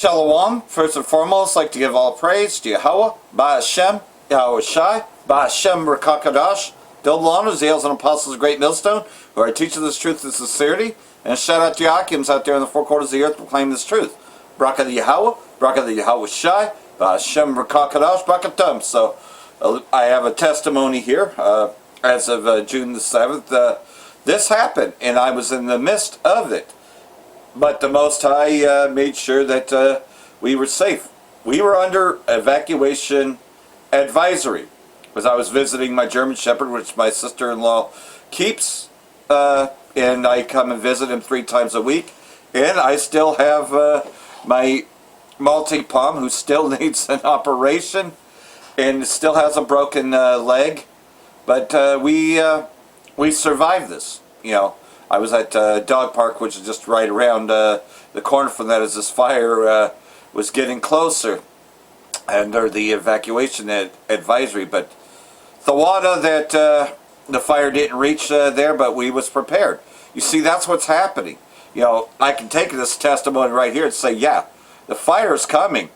Shalom. First and foremost, I'd like to give all praise to Yahweh, Ba'Hashem, Yahweh Shai, Ba'Hashem Rakakadash, double honors, the elders and apostles of Great Millstone, who are teaching this truth and sincerity. And shout out to Yakims out there in the four quarters of the earth proclaiming this truth. Braka the Yahweh, Braka the Yahweh Shai, Ba'Hashem Rakakadash, Brakatum. So I have a testimony here as of June the 7th. This happened, and I was in the midst of it. But the Most High made sure that we were safe. We were under evacuation advisory because I was visiting my German Shepherd, which my sister-in-law keeps, and I come and visit him 3 times a week. And I still have my multi-palm, who still needs an operation and still has a broken leg. But we survived this, you know. I was at Dog Park, which is just right around the corner from that as this fire was getting closer under the evacuation advisory. But Thawada that the fire didn't reach there, but we was prepared. You see, that's what's happening. You know, I can take this testimony right here and say, yeah, the fire is coming,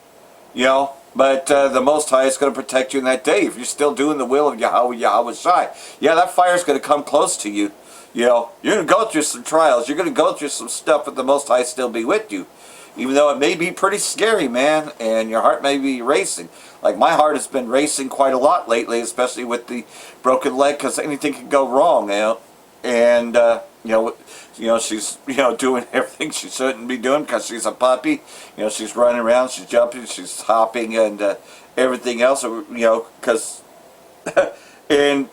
you know, but the Most High is going to protect you in that day. If you're still doing the will of Yahweh, Yahweh Shai, yeah, that fire is going to come close to you. You know, you're going to go through some trials. You're going to go through some stuff, but the Most High still be with you. Even though it may be pretty scary, man, and your heart may be racing. Like, my heart has been racing quite a lot lately, especially with the broken leg, because anything can go wrong, you know. And, you know, she's, you know, doing everything she shouldn't be doing because she's a puppy. You know, she's running around, she's jumping, she's hopping, and everything else, you know, because... and...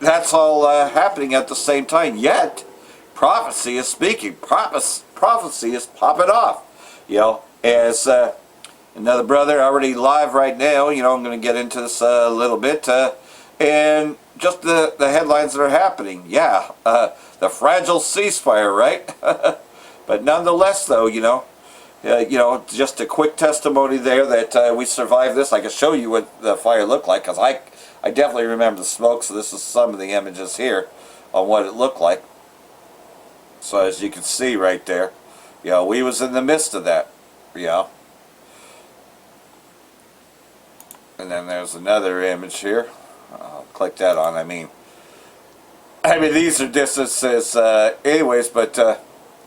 that's all happening at the same time. Yet, prophecy is speaking. Prophecy is popping off. You know, as another brother already live right now, you know, I'm going to get into this a little bit. And just the headlines that are happening. Yeah, the fragile ceasefire, right? But nonetheless, though, you know, just a quick testimony there that we survived this. I can show you what the fire looked like, because I definitely remember the smoke, so this is some of the images here on what it looked like. So as you can see right there, you know, we was in the midst of that, you know. And then there's another image here. I'll click that on. I mean these are distances anyways, but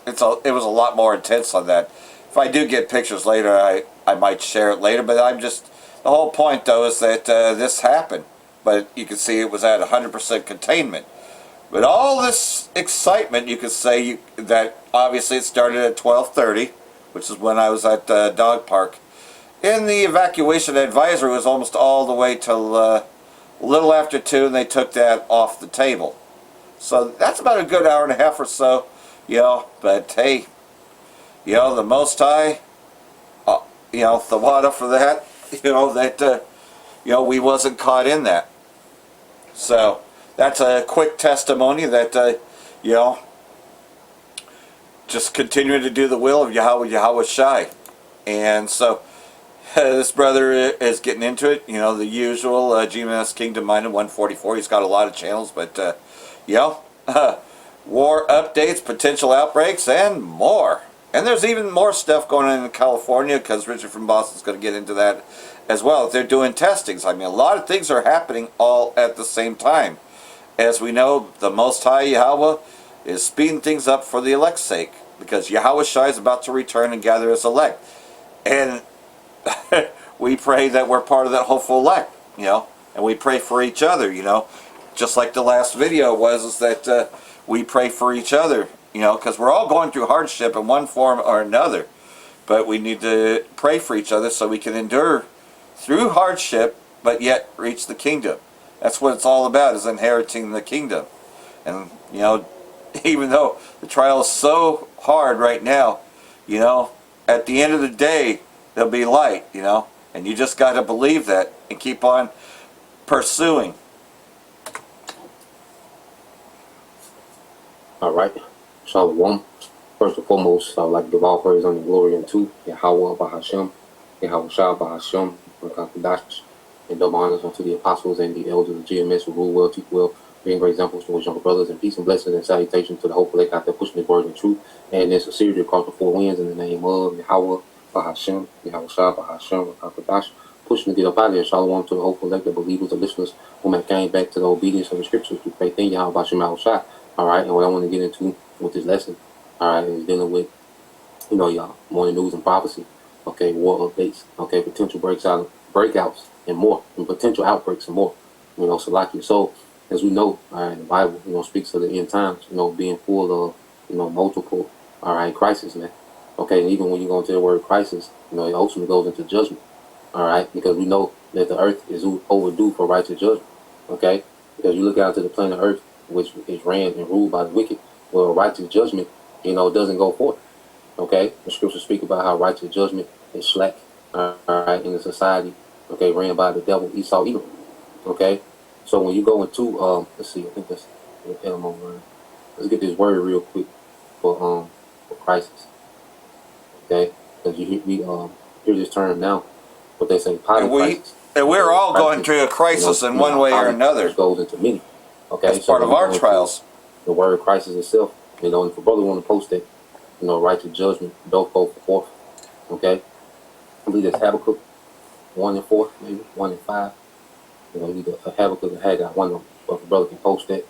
it was a lot more intense on that. If I do get pictures later, I might share it later, but the whole point though is that this happened. But you can see it was at 100% containment. But all this excitement, you could say that obviously it started at 12:30, which is when I was at Dog Park. And the evacuation advisory was almost all the way till a little after 2, and they took that off the table. So that's about a good hour and a half or so, you know. But hey, you know, the Most High, you know, Thawada for that, you know, that, you know, we wasn't caught in that. So that's a quick testimony that, you know, just continuing to do the will of Yahweh, Yahweh Shai. And so this brother is getting into it, you know, the usual GMS Kingdom Minded 144. He's got a lot of channels, but, you know, war updates, potential outbreaks, and more. And there's even more stuff going on in California, because Richard from Boston's going to get into that as well. They're doing testings. I mean, a lot of things are happening all at the same time. As we know, the Most High Yahweh is speeding things up for the elect's sake, because Yahweh Shai is about to return and gather his elect. And we pray that we're part of that hopeful elect, you know, and we pray for each other, you know, just like the last video was, is that we pray for each other, you know, because we're all going through hardship in one form or another. But we need to pray for each other so we can endure through hardship, but yet reach the kingdom. That's what it's all about, is inheriting the kingdom. And, you know, even though the trial is so hard right now, you know, at the end of the day, there'll be light, you know. And you just got to believe that and keep on pursuing. All right. Shalom. First and foremost, I would like to give all praise and glory unto Yahweh Ba'Hashem, Yahweh Shah Ba'Hashem, Rakakadash, and double honors unto the apostles and the elders of GMS who rule well, teach well, being great examples to his younger brothers, and peace and blessings and salutation to the hopeful elect out there pushing his word and truth, and in sincerity across the four winds in the name of Yahweh, Bahashem, Yahushua, Bahashem, Rakakadash, pushing to get up out of here. Shalom to the hopeful elect, believers, the listeners who may came back to the obedience of the scriptures through faith in Yahweh Bashem Yahushua. All right, and what I want to get into with this lesson, all right, is dealing with, y'all, morning news and prophecy. Okay, war updates. Okay, potential breakouts, and more, and potential outbreaks and more. Salakia. So, as we know, all right, the Bible, speaks of the end times, being full of, multiple, all right, crisis, man. Okay, and even when you go into the word crisis, it ultimately goes into judgment. All right, because we know that the earth is overdue for righteous judgment. Okay, because you look out to the planet Earth, which is ran and ruled by the wicked, well, righteous judgment, doesn't go forth. Okay, the scriptures speak about how righteous judgment is slack, all right, in the society, okay, ran by the devil, Esau, Edom. Okay, so when you go into, let's see, I think that's the Elmo line. Let's get this word real quick for crisis. Okay, because we hear this term now, what they say, crisis. And we're all going through a crisis in one way or another. Goes into many. Okay, that's part of our trials. The word crisis itself, and if a brother want to post that, righteous judgment, don't go forth. Okay, I believe that's Habakkuk 1:4, maybe 1:5. Either Habakkuk or Haggai, one of them. But if a brother can post that.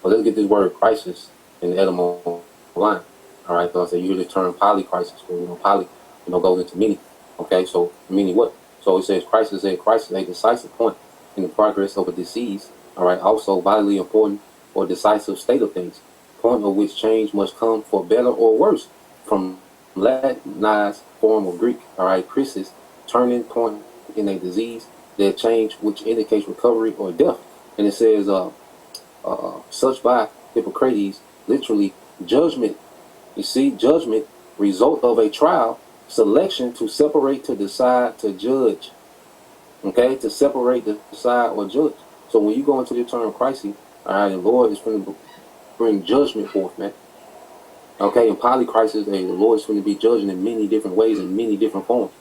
But let's get this word crisis in the Edom line. All right, so I say you hear the term polycrisis, where poly, goes into many. Okay, so meaning what? So it says crisis, a decisive point in the progress of a disease. All right, also vitally important or decisive state of things, point of which change must come for better or worse, from Latinized form of Greek. All right, crisis, turning point in a disease, that change which indicates recovery or death. And it says, such by Hippocrates, literally judgment. You see, judgment, result of a trial, selection to separate, to decide, to judge. Okay, to separate, to decide, or judge. So when you go into the term crisis, all right, the Lord is going to bring judgment forth, man. Okay, in polycrisis, the Lord is going to be judging in many different ways, in many different forms.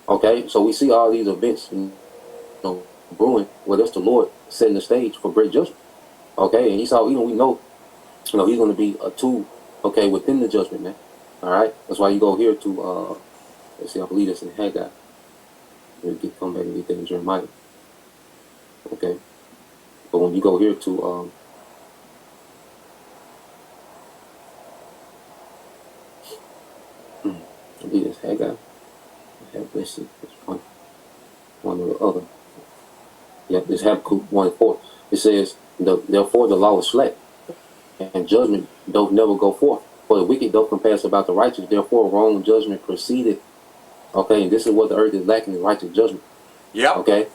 Okay, so we see all these events, brewing. Well, that's the Lord setting the stage for great judgment. Okay, and Esau, we know, he's going to be a tool, okay, within the judgment, man. All right, that's why you go here to, let's see, I believe it's in Haggai. We'll come back and get that in Jeremiah. Okay, but when you go here to, I believe it's Haggai. Let's see, it's one or the other. Yep, it's Habakkuk 1:4. It says, therefore the law is slack, and judgment doth never go forth. For the wicked doth compass about the righteous, therefore wrong judgment proceeded. Okay, and this is what the earth is lacking, in righteous judgment. Yeah. Okay.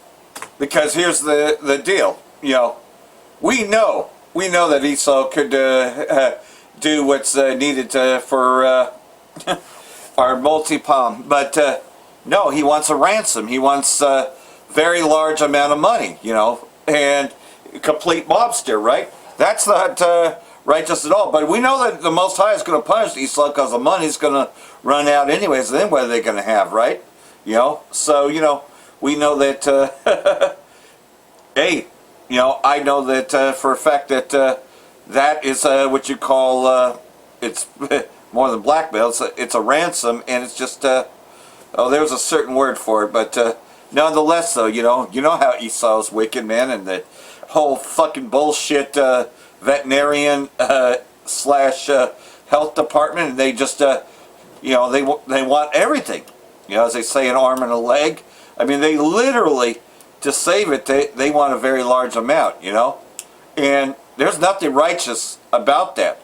Because here's the deal. We know that Esau could do what's needed for our multi-palm, but no, he wants a ransom. He wants a very large amount of money, and complete mobster, right? That's not righteous at all. But we know that the Most High is going to punish Esau because the money's going to run out anyways. And then what are they going to have, right? So, we know that, hey, I know that for a fact that that is what you call, it's more than blackmail. It's a ransom, and it's just, there's a certain word for it, but nonetheless, though, you know how Esau's wicked, man, and the whole fucking bullshit veterinarian slash health department, and they just, they want everything. As they say, an arm and a leg. I mean, they literally, to save it, they want a very large amount, and there's nothing righteous about that.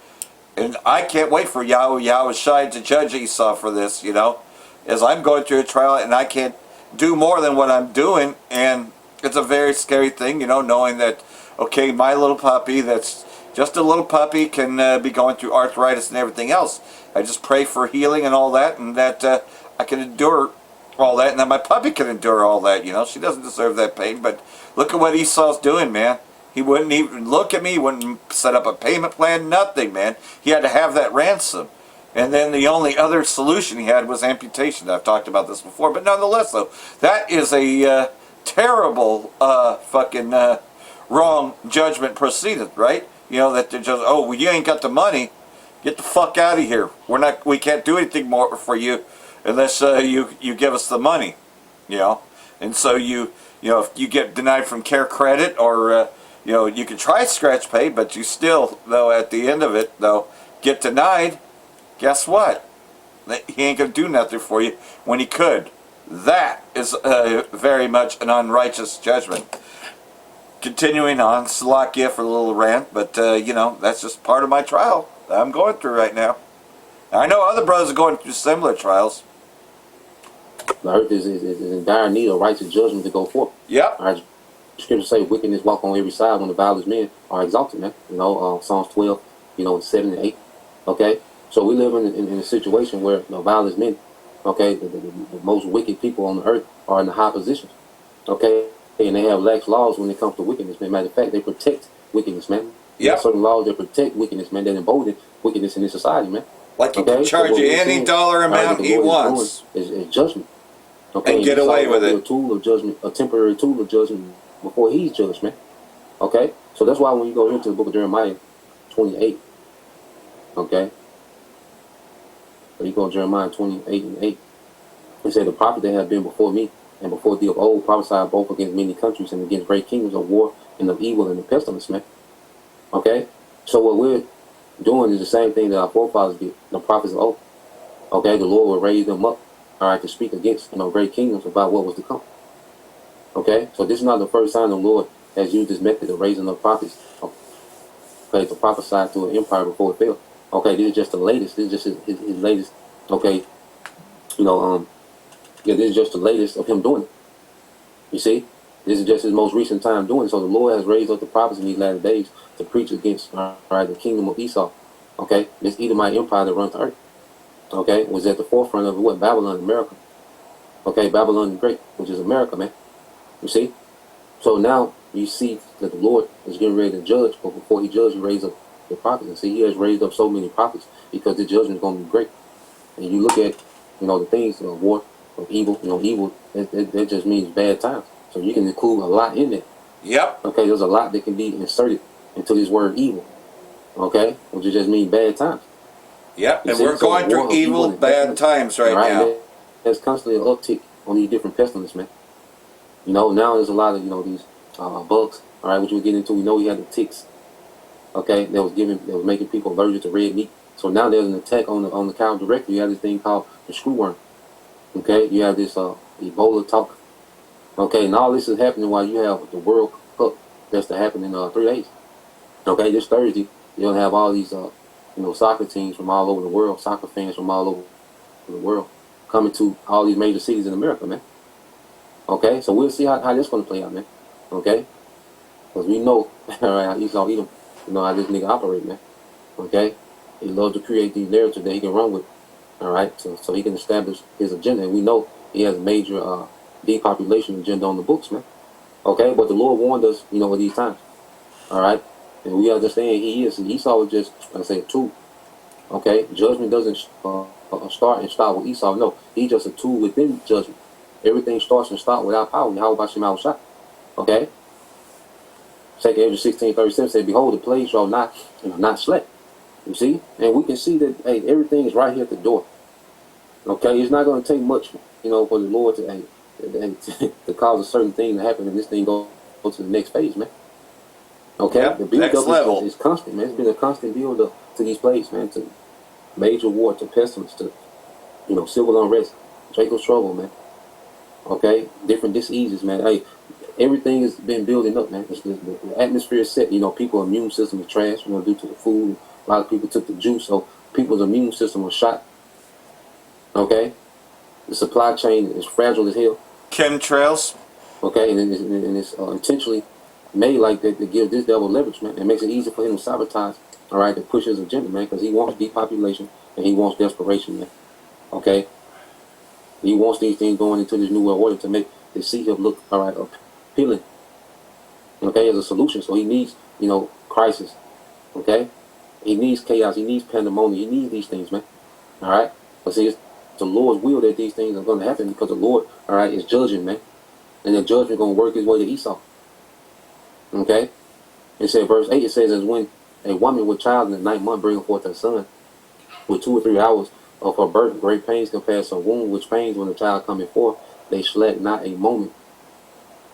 And I can't wait for Yahweh Shai to judge Esau for this, as I'm going through a trial and I can't do more than what I'm doing, and it's a very scary thing, knowing that, okay, my little puppy, that's just a little puppy, can be going through arthritis and everything else. I just pray for healing and all that, and that I can endure all that, and that my puppy can endure all that, She doesn't deserve that pain, but look at what Esau's doing, man. He wouldn't even look at me, he wouldn't set up a payment plan, nothing, man. He had to have that ransom. And then the only other solution he had was amputation. I've talked about this before, but nonetheless, though, that is a terrible fucking wrong judgment proceeded, right? That they're just, well, you ain't got the money, get the fuck out of here. We can't do anything more for you unless you give us the money, you know. And so if you get denied from care credit, or you can try scratch pay, but you still, though, at the end of it, though, get denied. Guess what? He ain't gonna do nothing for you when he could. That is very much an unrighteous judgment. Continuing on, Salakia for a little rant, but that's just part of my trial that I'm going through right now. I know other brothers are going through similar trials. The earth is in dire need of righteous judgment to go forth. Yep. All right. Scripture say wickedness walk on every side when the vilest men are exalted, man. Psalms 12, 7 and 8. Okay? So we live in a situation where the vilest men, okay, the most wicked people on the earth are in the high positions. Okay? And they have lax laws when it comes to wickedness, man. Matter of fact, they protect wickedness, man. Yeah. Certain laws that protect wickedness, man, that embolden wickedness in this society, man. Like he can charge you any dollar amount he wants. Is judgment. Okay, and get away with it. A tool of judgment, a temporary tool of judgment before he's judged, man. Okay? So that's why when you go into the book of Jeremiah 28, okay? When you go to Jeremiah 28 and 8, it said, the prophet that have been before me and before thee of old prophesied both against many countries and against great kingdoms of war and of evil and of pestilence, man. Okay? So what we're doing is the same thing that our forefathers did, the prophets of old. Okay? The Lord will raise them up, all right, to speak against, great kingdoms about what was to come. Okay? So this is not the first time the Lord has used this method of raising up prophets, okay, to prophesy to an empire before it fell. Okay, this is just the latest. This is just his latest, okay, this is just the latest of him doing it. You see? This is just his most recent time doing it. So the Lord has raised up the prophets in these latter days to preach against, the kingdom of Esau. Okay? This Edomite empire that runs the earth. Okay? Was at the forefront of what? Babylon, America. Okay? Babylon the Great, which is America, man. You see? So now you see that the Lord is getting ready to judge, but before he judges, he raised up the prophets. And see, he has raised up so many prophets because the judgment is going to be great. And you look at, the things, war, of evil, evil, that just means bad times. So you can include a lot in it. Yep. Okay, there's a lot that can be inserted into this word evil. Okay, which just means bad times. Yep, and we're going through evil, bad times right now. There's constantly an uptick on these different pestilences, man. Now there's a lot of, these bugs, all right, which we'll get into. We know we had the ticks, okay, that was making people allergic to red meat. So now there's an attack on the cow directly. You have this thing called the screwworm. Okay, you have this Ebola talk. Okay, and all this is happening while you have the World Cup that's to happen in 3 days. Okay, this Thursday, you'll have all these soccer teams from all over the world, soccer fans from all over the world coming to all these major cities in America, man. Okay, so we'll see how this is going to play out, man. Okay, because we know, all right, how Esau Edom, how this nigga operate, man. Okay, he loves to create these narratives that he can run with. All right, so he can establish his agenda, and we know he has a major depopulation agenda on the books, man. Okay, but the Lord warned us, at these times. All right, and we understand Esau is just, like I say, a tool. Okay, judgment doesn't start and stop with Esau. No, he's just a tool within judgment. Everything starts and stops without power. Yahweh Shem Shah. Okay. 2 Ezra 16:37 said, "Behold, the plagues shall not and are not slept." You see, and we can see that everything is right here at the door. Okay, it's not going to take much, for the Lord to cause a certain thing to happen, and this thing go to the next phase, man. Okay, yep, the build-up is constant, man. It's been a constant build-up to these plagues, man, to major war, to pestilence, to civil unrest, Jacob's trouble, man. Okay, different diseases, man. Hey, everything has been building up, man. The atmosphere is set. People's immune system is trash, due to the food. A lot of people took the juice, so people's immune system was shot. Okay, the supply chain is fragile as hell. Chemtrails. Okay, and it's intentionally made like that to give this devil leverage, man. It makes it easy for him to sabotage, all right, to push his agenda, man, because he wants depopulation and he wants desperation, man. Okay, he wants these things going into this new world order to make the sea him look, all right, appealing. Okay, as a solution. So he needs, crisis. Okay, he needs chaos. He needs pandemonium. He needs these things, man. All right, but see, it's the Lord's will that these things are going to happen because the Lord, all right, is judging, man. And the judgment going to work his way to Esau. Okay? It said, verse 8, it says, as when a woman with child in the 9th month bringing forth her son, with 2 or 3 hours Of her birth, great pains compare some wound, which pains when the child coming forth, they slack not a moment.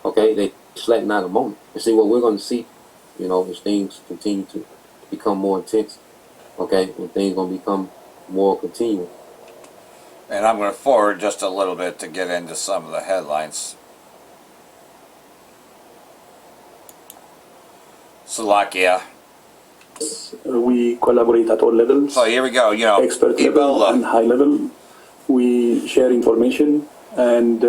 Okay, they slack not a moment. And see what we're going to see, as things continue to become more intense. Okay, and things going to become more continual. And I'm going to forward just a little bit to get into some of the headlines. Slovakia. We collaborate at all levels. So here we go, Expert level and Ebola. high level. We share information, and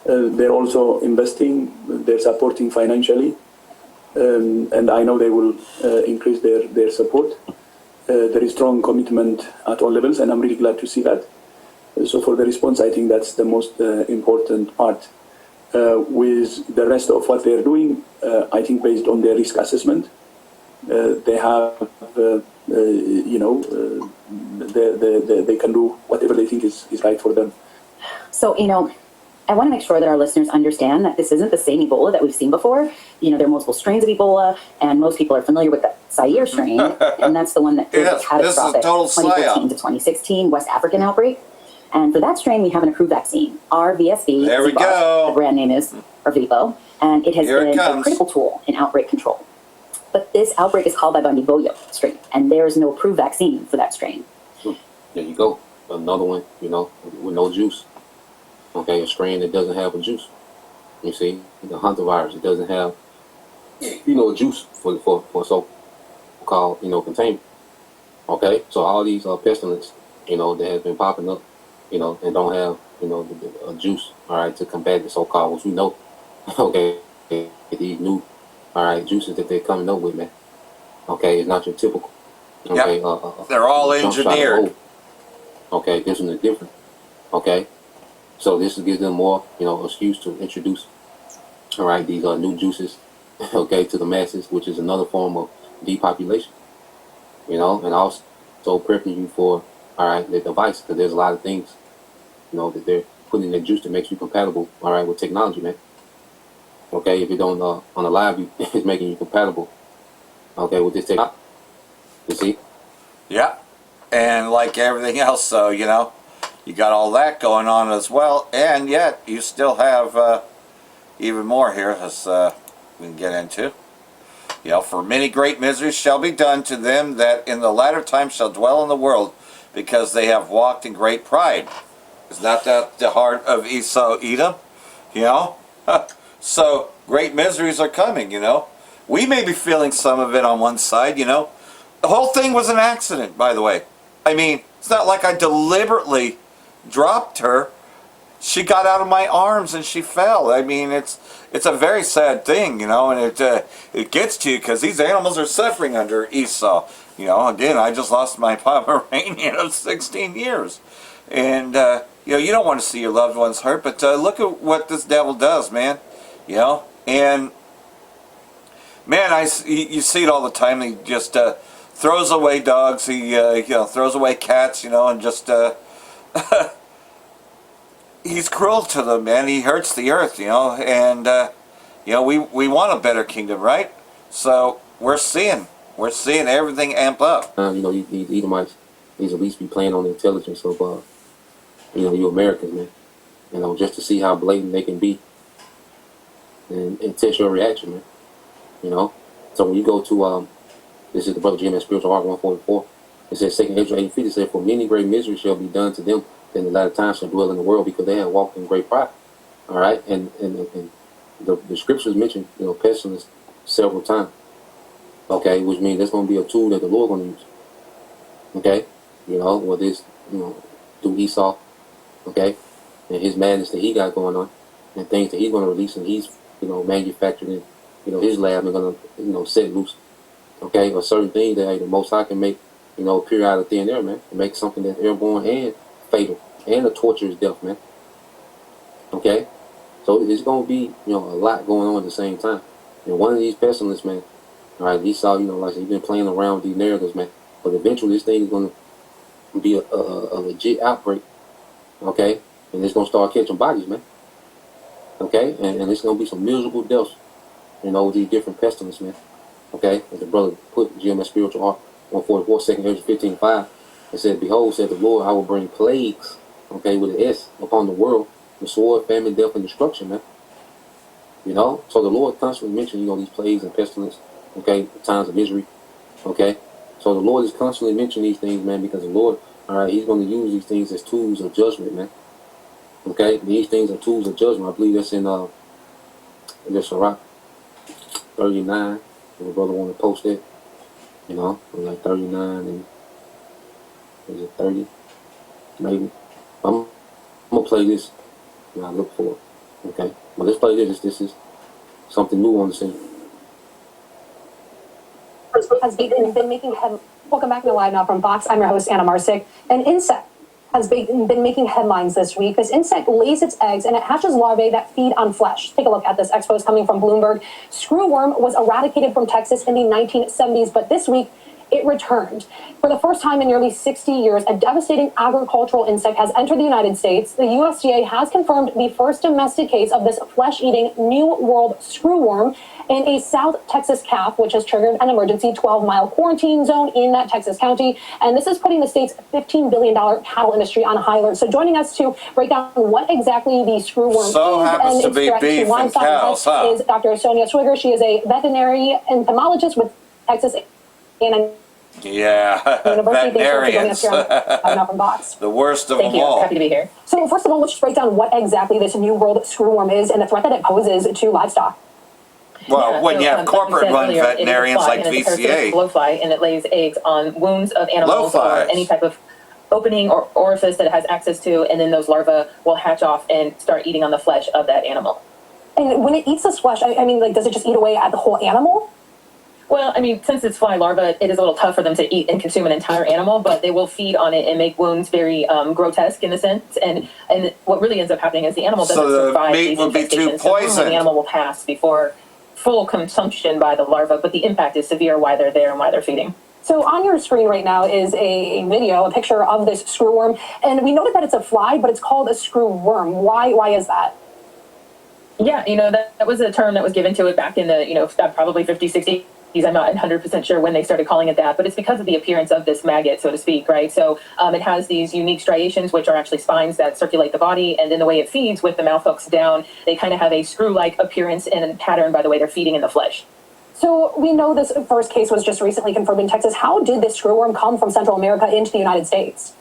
they're also investing. They're supporting financially, and I know they will increase their support. There is strong commitment at all levels, and I'm really glad to see that. So for the response, I think that's the most important part. With the rest of what they're doing, I think based on their risk assessment, they have, they can do whatever they think is right for them. So, I want to make sure that our listeners understand that this isn't the same Ebola that we've seen before. There are multiple strains of Ebola, and most people are familiar with the Zaire strain, and that's the one that drove the catastrophic 2015 to 2016 West African outbreak. And for that strain, we have an approved vaccine, RVSV. There we go. The brand name is Ervivo, and it has been a critical tool in outbreak control. But this outbreak is called by Bandiboyo strain, and there is no approved vaccine for that strain. There you go. Another one, with no juice. Okay, a strain that doesn't have a juice. You see, the hantavirus, it doesn't have, a juice for so-called, containment. Okay, so all these pestilence, that has been popping up, and don't have, a juice, all right, to combat the so-called, which we know, okay, these new, all right, juices that they're coming up with, man. Okay, it's not your typical. Okay, they're all engineered. Okay, this one is different. Okay, so this gives them more, excuse to introduce, all right, these new juices, okay, to the masses, which is another form of depopulation, and also prepping you for, all right, the device, because there's a lot of things, that they're putting in their juice that makes you compatible, all right, with technology, man. Okay, if you don't unalive you, it's making you compatible, okay, with this technology. You see? Yeah. And like everything else, so, you got all that going on as well, and yet you still have even more here, as we can get into. For many great miseries shall be done to them that in the latter time shall dwell in the world, because they have walked in great pride. Is not that the heart of Esau, Edom? So, great miseries are coming, We may be feeling some of it on one side, The whole thing was an accident, by the way. I mean, it's not like I deliberately dropped her. She got out of my arms and she fell. I mean, it's a very sad thing, and it gets to you because these animals are suffering under Esau. Again, I just lost my Pomeranian of 16 years. And, you don't want to see your loved ones hurt, but look at what this devil does, man. And, man, you see it all the time. He just throws away dogs. He, throws away cats, and just, he's cruel to them, man. He hurts the earth, and, we want a better kingdom, right? So we're seeing everything amp up. These Edomites, these at least be playing on the intelligence of, you Americans, man. Just to see how blatant they can be and test your reaction, man. So when you go to, this is the Brother Jim at Spiritual Art 144. It says, 2 Ezra 8 feet, it says, for many great misery shall be done to them, then the latter time shall dwell in the world, because they have walked in great pride. All right? And the scriptures mention, pestilence several times. Okay? Which means that's going to be a tool that the Lord going to use. Okay? Whether it's, through Esau, okay? And his madness that he got going on, and things that he's going to release, and he's, manufacturing, his lab and going to, set loose. Okay, or certain things that the Most High can make, appear out of thin air, man. And make something that's airborne and fatal and a torturous death, man. Okay, so it's gonna be, a lot going on at the same time. And one of these pestilence, man. All right, Esau, like I said, you've been playing around with these narratives, man. But eventually, this thing is gonna be a legit outbreak. Okay, and it's gonna start catching bodies, man. Okay, and it's gonna be some miserable deaths, with these different pestilence, man. Okay, as the brother put GMS Spiritual Art 144, 2 Ezra 15:5. It said, "Behold, said the Lord, I will bring plagues, okay, with an S, upon the world, with sword, famine, death, and destruction, man." You know, so the Lord constantly mentioned, these plagues and pestilence, okay, times of misery, okay. So the Lord is constantly mentioning these things, man, because the Lord, all right, He's going to use these things as tools of judgment, man. Okay, these things are tools of judgment. I believe that's in Sirach 39. If a brother want to post it, like 39 and is it 30? Maybe. I'm gonna play this and I look for it. Okay, but let's play this. This is something new on the scene. Has been making welcome back to Live Now from Fox. I'm your host, Anna Marsick. An insect has been making headlines this week. This insect lays its eggs and it hatches larvae that feed on flesh. Take a look at this expo coming from Bloomberg. Screwworm was eradicated from Texas in the 1970s, but this week it returned. For the first time in nearly 60 years, a devastating agricultural insect has entered the United States. The USDA has confirmed the first domestic case of this flesh-eating New World screwworm in a South Texas calf, which has triggered an emergency 12-mile quarantine zone in that Texas county. And this is putting the state's $15 billion cattle industry on high alert. So joining us to break down what exactly the screwworm is and its threat to livestock health is Dr. Sonia Swigger. She is a veterinary entomologist with Texas A&M veterinarians. The worst of them all. Happy to be here. So first of all, let's just break down what exactly this New World screwworm is and the threat that it poses to livestock. Well, when you have corporate-run veterinarians like VCA. Blowfly, and it lays eggs on wounds of animals or any type of opening or orifice that it has access to, and then those larvae will hatch off and start eating on the flesh of that animal. And when it eats this flesh, I mean, like, does it just eat away at the whole animal? Well, I mean, since it's fly larvae, it is a little tough for them to eat and consume an entire animal, but they will feed on it and make wounds very grotesque in a sense. And what really ends up happening is the animal doesn't survive these infestations. So the animal will pass before full consumption by the larva, but the impact is severe while they're there and while they're feeding. So on your screen right now is a video, a picture of this screwworm, and we noted that it's a fly, but it's called a screwworm. Why is that? Yeah, that was a term that was given to it back in the, probably 50s, 60s. I'm not 100% sure when they started calling it that, but it's because of the appearance of this maggot, so to speak, right? So it has these unique striations, which are actually spines that circulate the body, and then the way it feeds with the mouth hooks down, they kind of have a screw-like appearance and pattern by the way they're feeding in the flesh. So we know this first case was just recently confirmed in Texas. How did this screwworm come from Central America into the United States?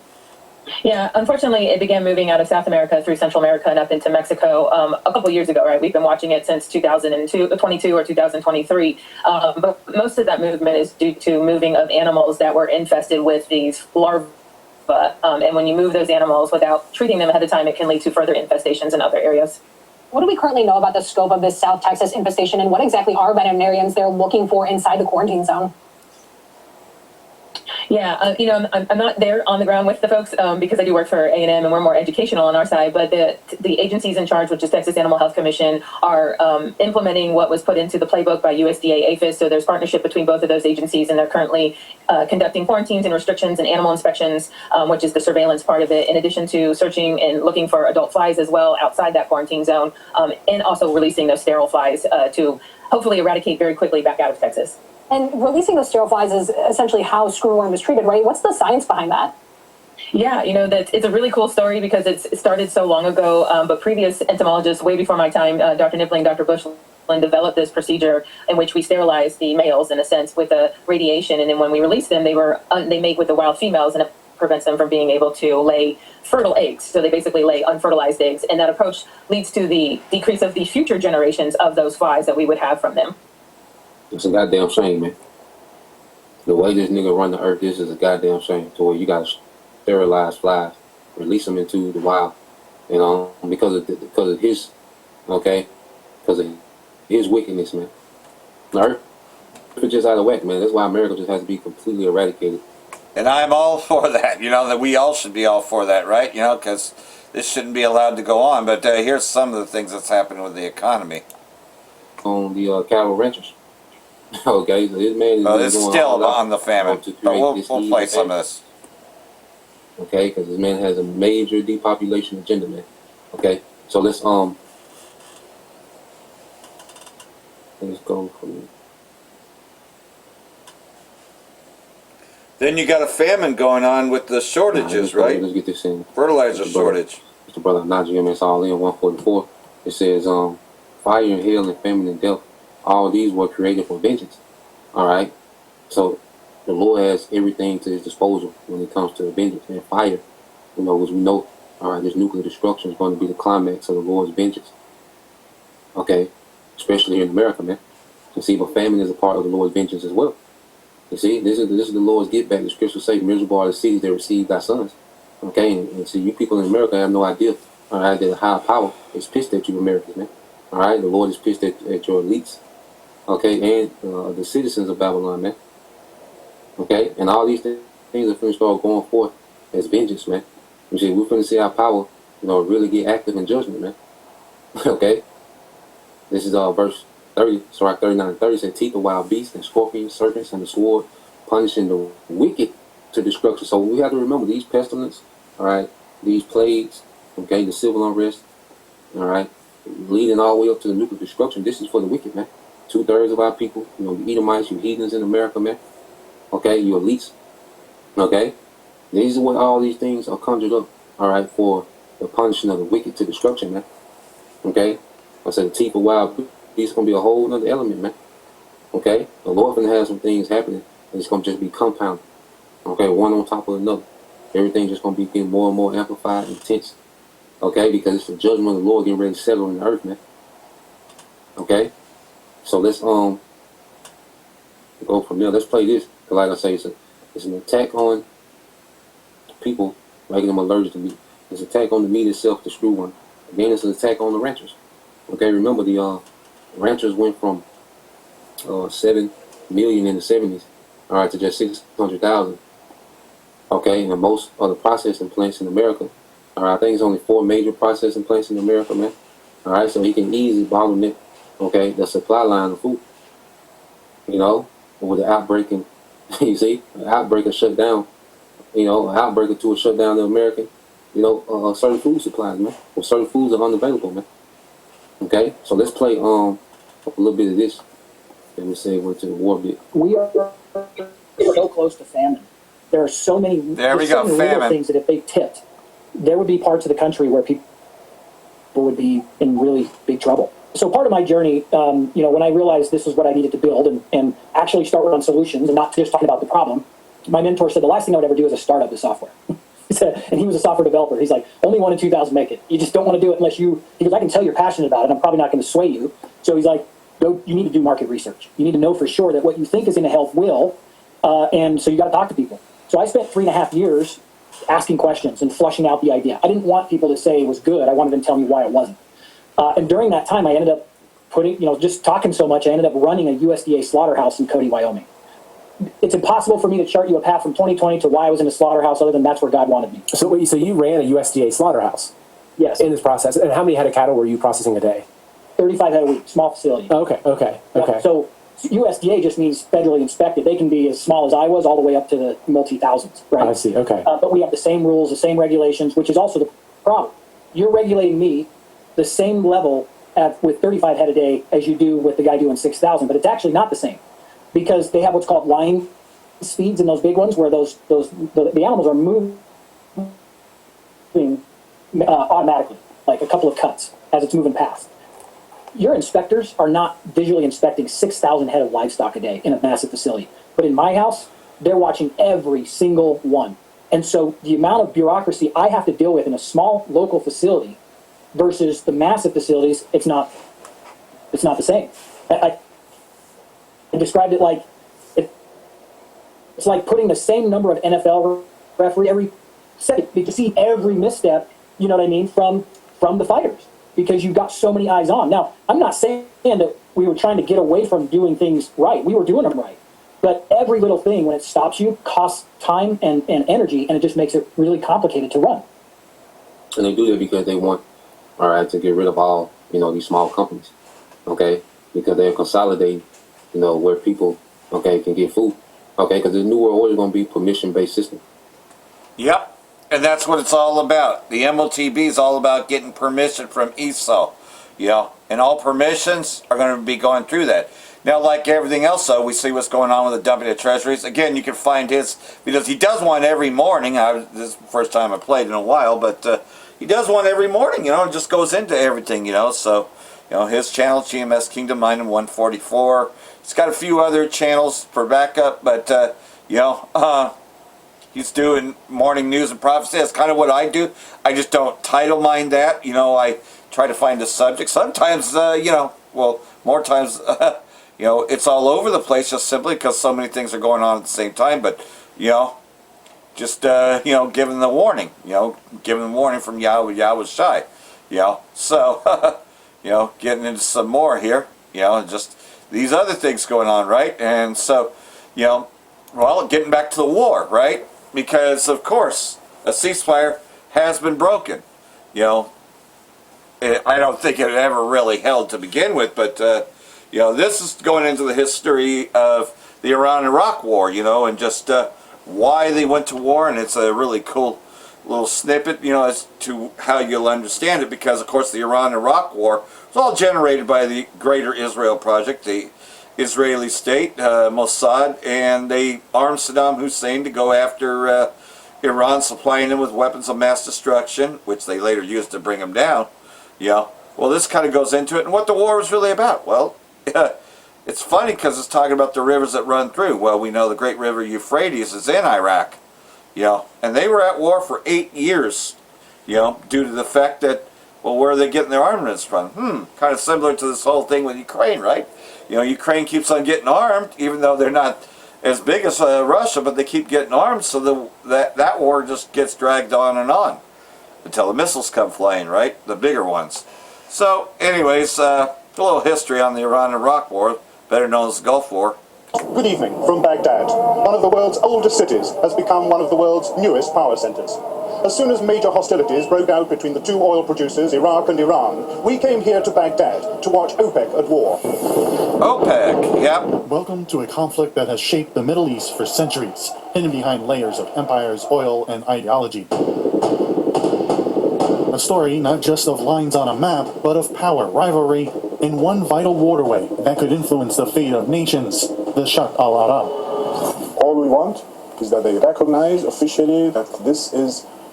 Yeah, unfortunately, it began moving out of South America through Central America and up into Mexico a couple years ago, right? We've been watching it since 2022 or 2023. But most of that movement is due to moving of animals that were infested with these larvae. And when you move those animals without treating them ahead of time, it can lead to further infestations in other areas. What do we currently know about the scope of this South Texas infestation, and what exactly are veterinarians there looking for inside the quarantine zone? Yeah, I'm not there on the ground with the folks because I do work for A&M and we're more educational on our side, but the agencies in charge, which is Texas Animal Health Commission, are implementing what was put into the playbook by USDA APHIS. So there's partnership between both of those agencies, and they're currently conducting quarantines and restrictions and animal inspections, which is the surveillance part of it, in addition to searching and looking for adult flies as well outside that quarantine zone, and also releasing those sterile flies to hopefully eradicate very quickly back out of Texas. And releasing those sterile flies is essentially how screwworm is treated, right? What's the science behind that? Yeah, it's a really cool story because it started so long ago, but previous entomologists, way before my time, Dr. Nibbling, Dr. Bushland, developed this procedure in which we sterilize the males, in a sense, with a radiation, and then when we release them, they mate with the wild females, and it prevents them from being able to lay fertile eggs. So they basically lay unfertilized eggs, and that approach leads to the decrease of the future generations of those flies that we would have from them. It's a goddamn shame, man. The way this nigga run the earth, this is a goddamn shame. To where you gotta sterilize flies, release them into the wild, because of his, because of his wickedness, man. The earth is just out of whack, man. That's why America just has to be completely eradicated. And I'm all for that. That we all should be all for that, right? Because this shouldn't be allowed to go on. But here's some of the things that's happening with the economy. On the cattle ranchers. Okay, so this man is it's still on the famine, but we'll play some of this. Okay, because this man has a major depopulation agenda, man. Okay, so let's go from Then you got a famine going on with the shortages, right? Let's get this in. Fertilizer shortage. Mr. Brother Najee, MS all in 144. It says, fire and hail and famine and death, all these were created for vengeance. All right. So the Lord has everything to his disposal when it comes to vengeance and fire. You know, as we know, all right, this nuclear destruction is going to be the climax of the Lord's vengeance. Okay, especially here in America, man. You see, but famine is a part of the Lord's vengeance as well. You see, this is the Lord's get back. The scriptures say, miserable are the cities that received thy sons. Okay, and see, you people in America have no idea, all right, that the higher power is pissed at you Americans, man. All right, the Lord is pissed at your elites. Okay, and the citizens of Babylon, man. Okay, and all these things are finna start going forth as vengeance, man. You see, we're finna see our power, you know, really get active in judgment, man. Okay, this is verse 30, sorry, 39 and 30 said, teeth of wild beasts and scorpions, serpents, and the sword, punishing the wicked to destruction. So we have to remember these pestilence, all right, these plagues, okay, the civil unrest, all right, leading all the way up to the nuclear destruction. This is for the wicked, man. 2/3 of our people, you know, you Edomites, you heathens in America, man. Okay, you elites. Okay, these are what all these things are conjured up, all right, for the punishing of the wicked to destruction, man. Okay, I said the teeth of wild beasts. It's going to be a whole other element, man. Okay? The Lord going to have some things happening, and it's going to just be compounded. Okay? One on top of another. Everything just going to be getting more and more amplified and intense. Okay? Because it's the judgment of the Lord getting ready to settle in the earth, man. Okay? So let's go from there. Let's play this. Because like I say, it's an attack on people, making them allergic to meat. It's an attack on the meat itself, the screw one. Again, it's an attack on the ranchers. Okay? Remember, the ranchers went from 7 million in the 70s, all right, to just 600,000. Okay, and most of the processing plants in America, all right, I think it's only 4 major processing plants in America, man. All right, so he can easily bottleneck, okay, the supply line of food. You know, with the outbreak, and you see, an outbreak will shut down, you know, an outbreak or two will shut down the American, you know, certain food supplies, man. Well, certain foods are unavailable, man. Okay, so let's play a little bit of this. And we say we're to the war bit. We are so close to famine. There are so many, little things that if they tipped, there would be parts of the country where people would be in really big trouble. So part of my journey, you know, when I realized this was what I needed to build and actually start on solutions and not just talking about the problem, my mentor said the last thing I would ever do is a startup of software. He said, and he was a software developer. He's like, only 1 in 2,000 make it. You just don't want to do it unless he goes, I can tell you're passionate about it. I'm probably not going to sway you. So he's like, no, you need to do market research. You need to know for sure that what you think is going to help will. And so you got to talk to people. So I spent 3.5 years asking questions and flushing out the idea. I didn't want people to say it was good. I wanted them to tell me why it wasn't. And during that time, I ended up just talking so much, I ended up running a USDA slaughterhouse in Cody, Wyoming. It's impossible for me to chart you a path from 2020 to why I was in a slaughterhouse other than that's where God wanted me. So you ran a USDA slaughterhouse? Yes. In this process. And how many head of cattle were you processing a day? 35 head a week, small facility. Okay. Yeah, so USDA just means federally inspected. They can be as small as I was all the way up to the multi-thousands, right? I see, okay. But we have the same rules, the same regulations, which is also the problem. You're regulating me the same level with 35 head a day as you do with the guy doing 6,000, but it's actually not the same because they have what's called line speeds in those big ones where the animals are moving automatically, like a couple of cuts as it's moving past. Your inspectors are not visually inspecting 6,000 head of livestock a day in a massive facility. But in my house, they're watching every single one. And so the amount of bureaucracy I have to deal with in a small local facility versus the massive facilities, it's not the same. I described it like, it's like putting the same number of NFL referee every second. You can see every misstep, you know what I mean, from the fighters. Because you've got so many eyes on. Now, I'm not saying that we were trying to get away from doing things right. We were doing them right. But every little thing, when it stops you, costs time and energy, and it just makes it really complicated to run. And they do that because they want, all right, to get rid of all, you know, these small companies, okay? Because they're consolidating, you know, where people, okay, can get food, okay? Because the New World Order is going to be permission-based system. Yep. And that's what it's all about. The MOTB is all about getting permission from ESO, you know, and all permissions are going to be going through that. Now, like everything else, though, we see what's going on with the dumping of treasuries. Again, you can find his, because he does one every morning. This is the first time I played in a while, but he does one every morning, and just goes into everything, So, his channel, GMS Kingdom Mine 144. He's got a few other channels for backup, but, he's doing morning news and prophecy. That's kind of what I do. I just don't title mine that. I try to find a subject. Sometimes, more times, it's all over the place just simply because so many things are going on at the same time. But, just, giving the warning, giving the warning from Yahweh Shai, So, getting into some more here, just these other things going on, right? And so, getting back to the war, right? Because, of course, a ceasefire has been broken. I don't think it ever really held to begin with, but, this is going into the history of the Iran-Iraq war, and just why they went to war, and it's a really cool little snippet, as to how you'll understand it, because, of course, the Iran-Iraq war was all generated by the Greater Israel Project, the Israeli state, Mossad, and they armed Saddam Hussein to go after Iran, supplying them with weapons of mass destruction, which they later used to bring them down. Well, this kind of goes into it, and what the war was really about. Well, it's funny because it's talking about the rivers that run through. Well, we know the great river Euphrates is in Iraq, and they were at war for 8 years, due to the fact that, well, where are they getting their armaments from? Kind of similar to this whole thing with Ukraine, right? Ukraine keeps on getting armed, even though they're not as big as Russia, but they keep getting armed, so that war just gets dragged on until the missiles come flying, right? The bigger ones. So, anyways, a little history on the Iran-Iraq war, better known as the Gulf War. Good evening from Baghdad. One of the world's oldest cities has become one of the world's newest power centers. As soon as major hostilities broke out between the two oil producers, Iraq and Iran, we came here to Baghdad to watch OPEC at war. OPEC, yep. Welcome to a conflict that has shaped the Middle East for centuries, hidden behind layers of empires, oil, and ideology. A story not just of lines on a map, but of power, rivalry, and one vital waterway that could influence the fate of nations, the Shatt al-Arab. All we want is that they recognize officially that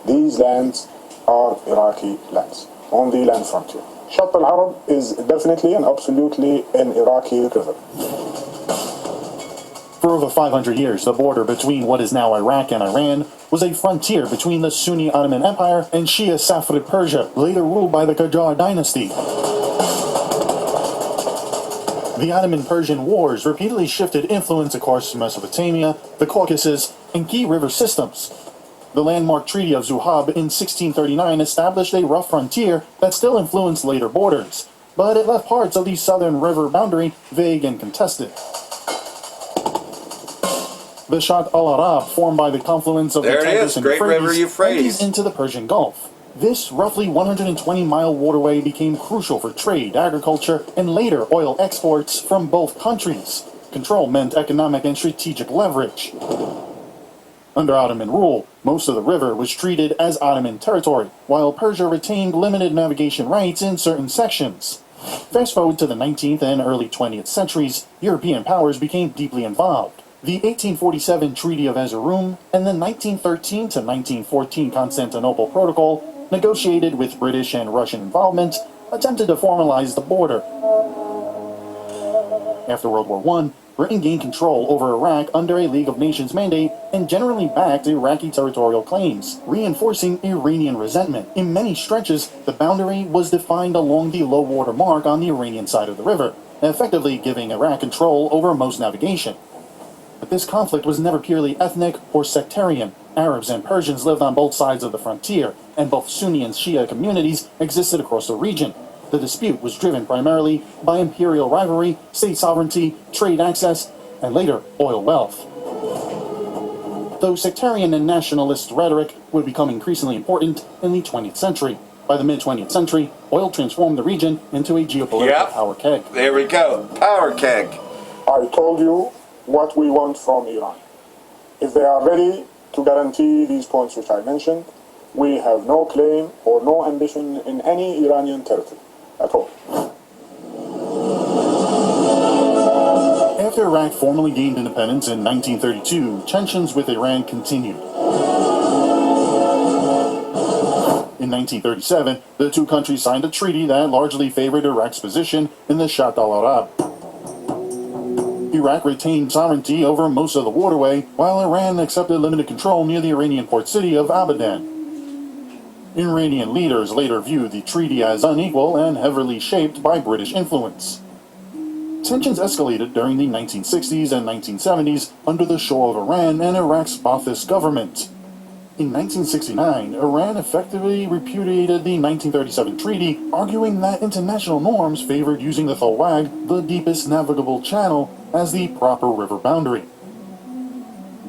these lands are Iraqi lands, on the land frontier. Shatt al-Arab is definitely and absolutely an Iraqi river. For over 500 years, the border between what is now Iraq and Iran was a frontier between the Sunni Ottoman Empire and Shia Safavid Persia, later ruled by the Qajar dynasty. The Ottoman-Persian Wars repeatedly shifted influence across Mesopotamia, the Caucasus, and key river systems. The landmark Treaty of Zuhab in 1639 established a rough frontier that still influenced later borders, but it left parts of the southern river boundary vague and contested. The Shatt al-Arab, formed by the confluence of the Tigris and Great River Euphrates, empties into the Persian Gulf. This roughly 120-mile waterway became crucial for trade, agriculture, and later oil exports from both countries. Control meant economic and strategic leverage. Under Ottoman rule, most of the river was treated as Ottoman territory, while Persia retained limited navigation rights in certain sections. Fast forward to the 19th and early 20th centuries, European powers became deeply involved. The 1847 Treaty of Erzurum and the 1913 to 1914 Constantinople Protocol, negotiated with British and Russian involvement, attempted to formalize the border. After World War I, Britain gained control over Iraq under a League of Nations mandate and generally backed Iraqi territorial claims, reinforcing Iranian resentment. In many stretches, the boundary was defined along the low water mark on the Iranian side of the river, effectively giving Iraq control over most navigation. But this conflict was never purely ethnic or sectarian. Arabs and Persians lived on both sides of the frontier, and both Sunni and Shia communities existed across the region. The dispute was driven primarily by imperial rivalry, state sovereignty, trade access, and later, oil wealth. Though sectarian and nationalist rhetoric would become increasingly important in the 20th century. By the mid-20th century, oil transformed the region into a geopolitical power keg. There we go, power keg. I told you what we want from Iran. If they are ready to guarantee these points which I mentioned, we have no claim or no ambition in any Iranian territory at all. After Iraq formally gained independence in 1932, tensions with Iran continued. In 1937, the two countries signed a treaty that largely favored Iraq's position in the Shatt al-Arab. Iraq retained sovereignty over most of the waterway, while Iran accepted limited control near the Iranian port city of Abadan. Iranian leaders later viewed the treaty as unequal and heavily shaped by British influence. Tensions escalated during the 1960s and 1970s under the Shah of Iran and Iraq's Ba'athist government. In 1969, Iran effectively repudiated the 1937 treaty, arguing that international norms favored using the Thalwag, the deepest navigable channel, as the proper river boundary.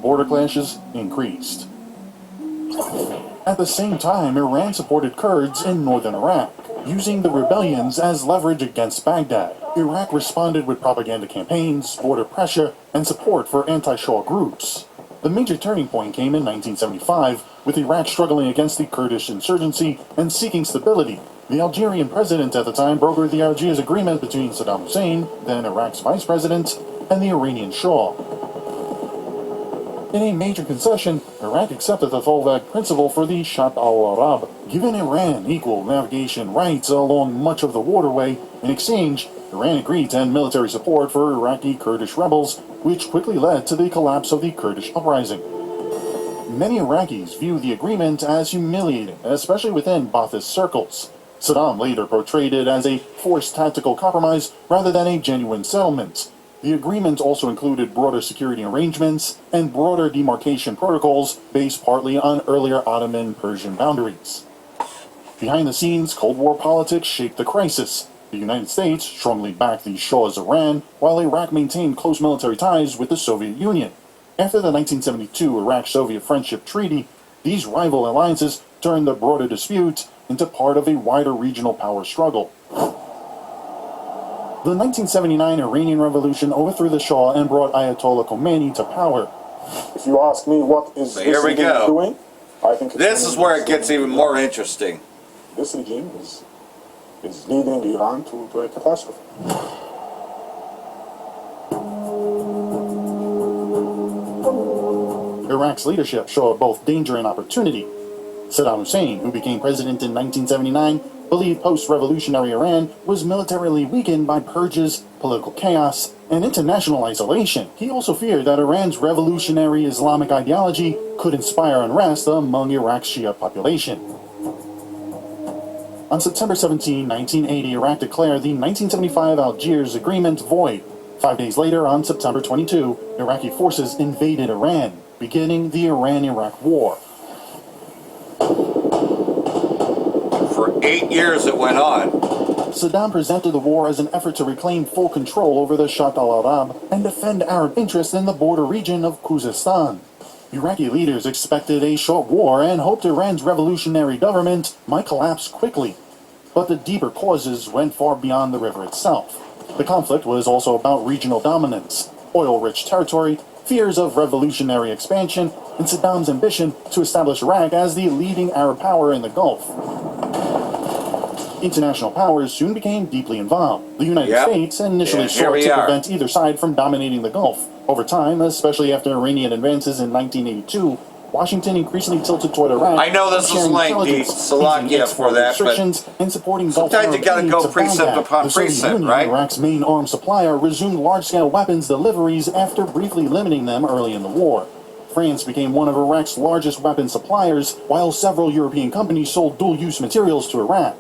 Border clashes increased. At the same time, Iran supported Kurds in northern Iraq, using the rebellions as leverage against Baghdad. Iraq responded with propaganda campaigns, border pressure, and support for anti-Shah groups. The major turning point came in 1975, with Iraq struggling against the Kurdish insurgency and seeking stability. The Algerian president at the time brokered the Algiers Agreement between Saddam Hussein, then Iraq's vice president, and the Iranian Shah. In a major concession, Iraq accepted the Thalwag principle for the Shatt al-Arab, giving Iran equal navigation rights along much of the waterway. In exchange, Iran agreed to end military support for Iraqi Kurdish rebels, which quickly led to the collapse of the Kurdish uprising. Many Iraqis view the agreement as humiliating, especially within Ba'athist circles. Saddam later portrayed it as a forced tactical compromise rather than a genuine settlement. The agreement also included broader security arrangements and broader demarcation protocols based partly on earlier Ottoman-Persian boundaries. Behind the scenes, Cold War politics shaped the crisis. The United States strongly backed the Shah's Iran, while Iraq maintained close military ties with the Soviet Union. After the 1972 Iraq-Soviet Friendship Treaty, these rival alliances turned the broader dispute into part of a wider regional power struggle. The 1979 Iranian Revolution overthrew the Shah and brought Ayatollah Khomeini to power. If you ask me what is So here we go. doing, I think This is where it gets even more interesting. this regime is leading Iran to a catastrophe. Iraq's leadership showed both danger and opportunity. Saddam Hussein, who became president in 1979, believed post-revolutionary Iran was militarily weakened by purges, political chaos, and international isolation. He also feared that Iran's revolutionary Islamic ideology could inspire unrest among Iraq's Shia population. On September 17, 1980, Iraq declared the 1975 Algiers Agreement void. 5 days later, on September 22, Iraqi forces invaded Iran, beginning the Iran-Iraq War. For 8 years it went on. Saddam presented the war as an effort to reclaim full control over the Shatt al-Arab and defend Arab interests in the border region of Khuzestan. Iraqi leaders expected a short war and hoped Iran's revolutionary government might collapse quickly. But the deeper causes went far beyond the river itself. The conflict was also about regional dominance, oil-rich territory, fears of revolutionary expansion, and Saddam's ambition to establish Iraq as the leading Arab power in the Gulf. International powers soon became deeply involved. The United States initially sought to prevent either side from dominating the Gulf. Over time, especially after Iranian advances in 1982, Washington increasingly tilted toward Iraq. I know this is lengthy, Salakia, for that, but and supporting sometimes you gotta go precept upon precept, right? Iraq's main arms supplier resumed large-scale weapons deliveries after briefly limiting them early in the war. France became one of Iraq's largest weapons suppliers, while several European companies sold dual-use materials to Iraq.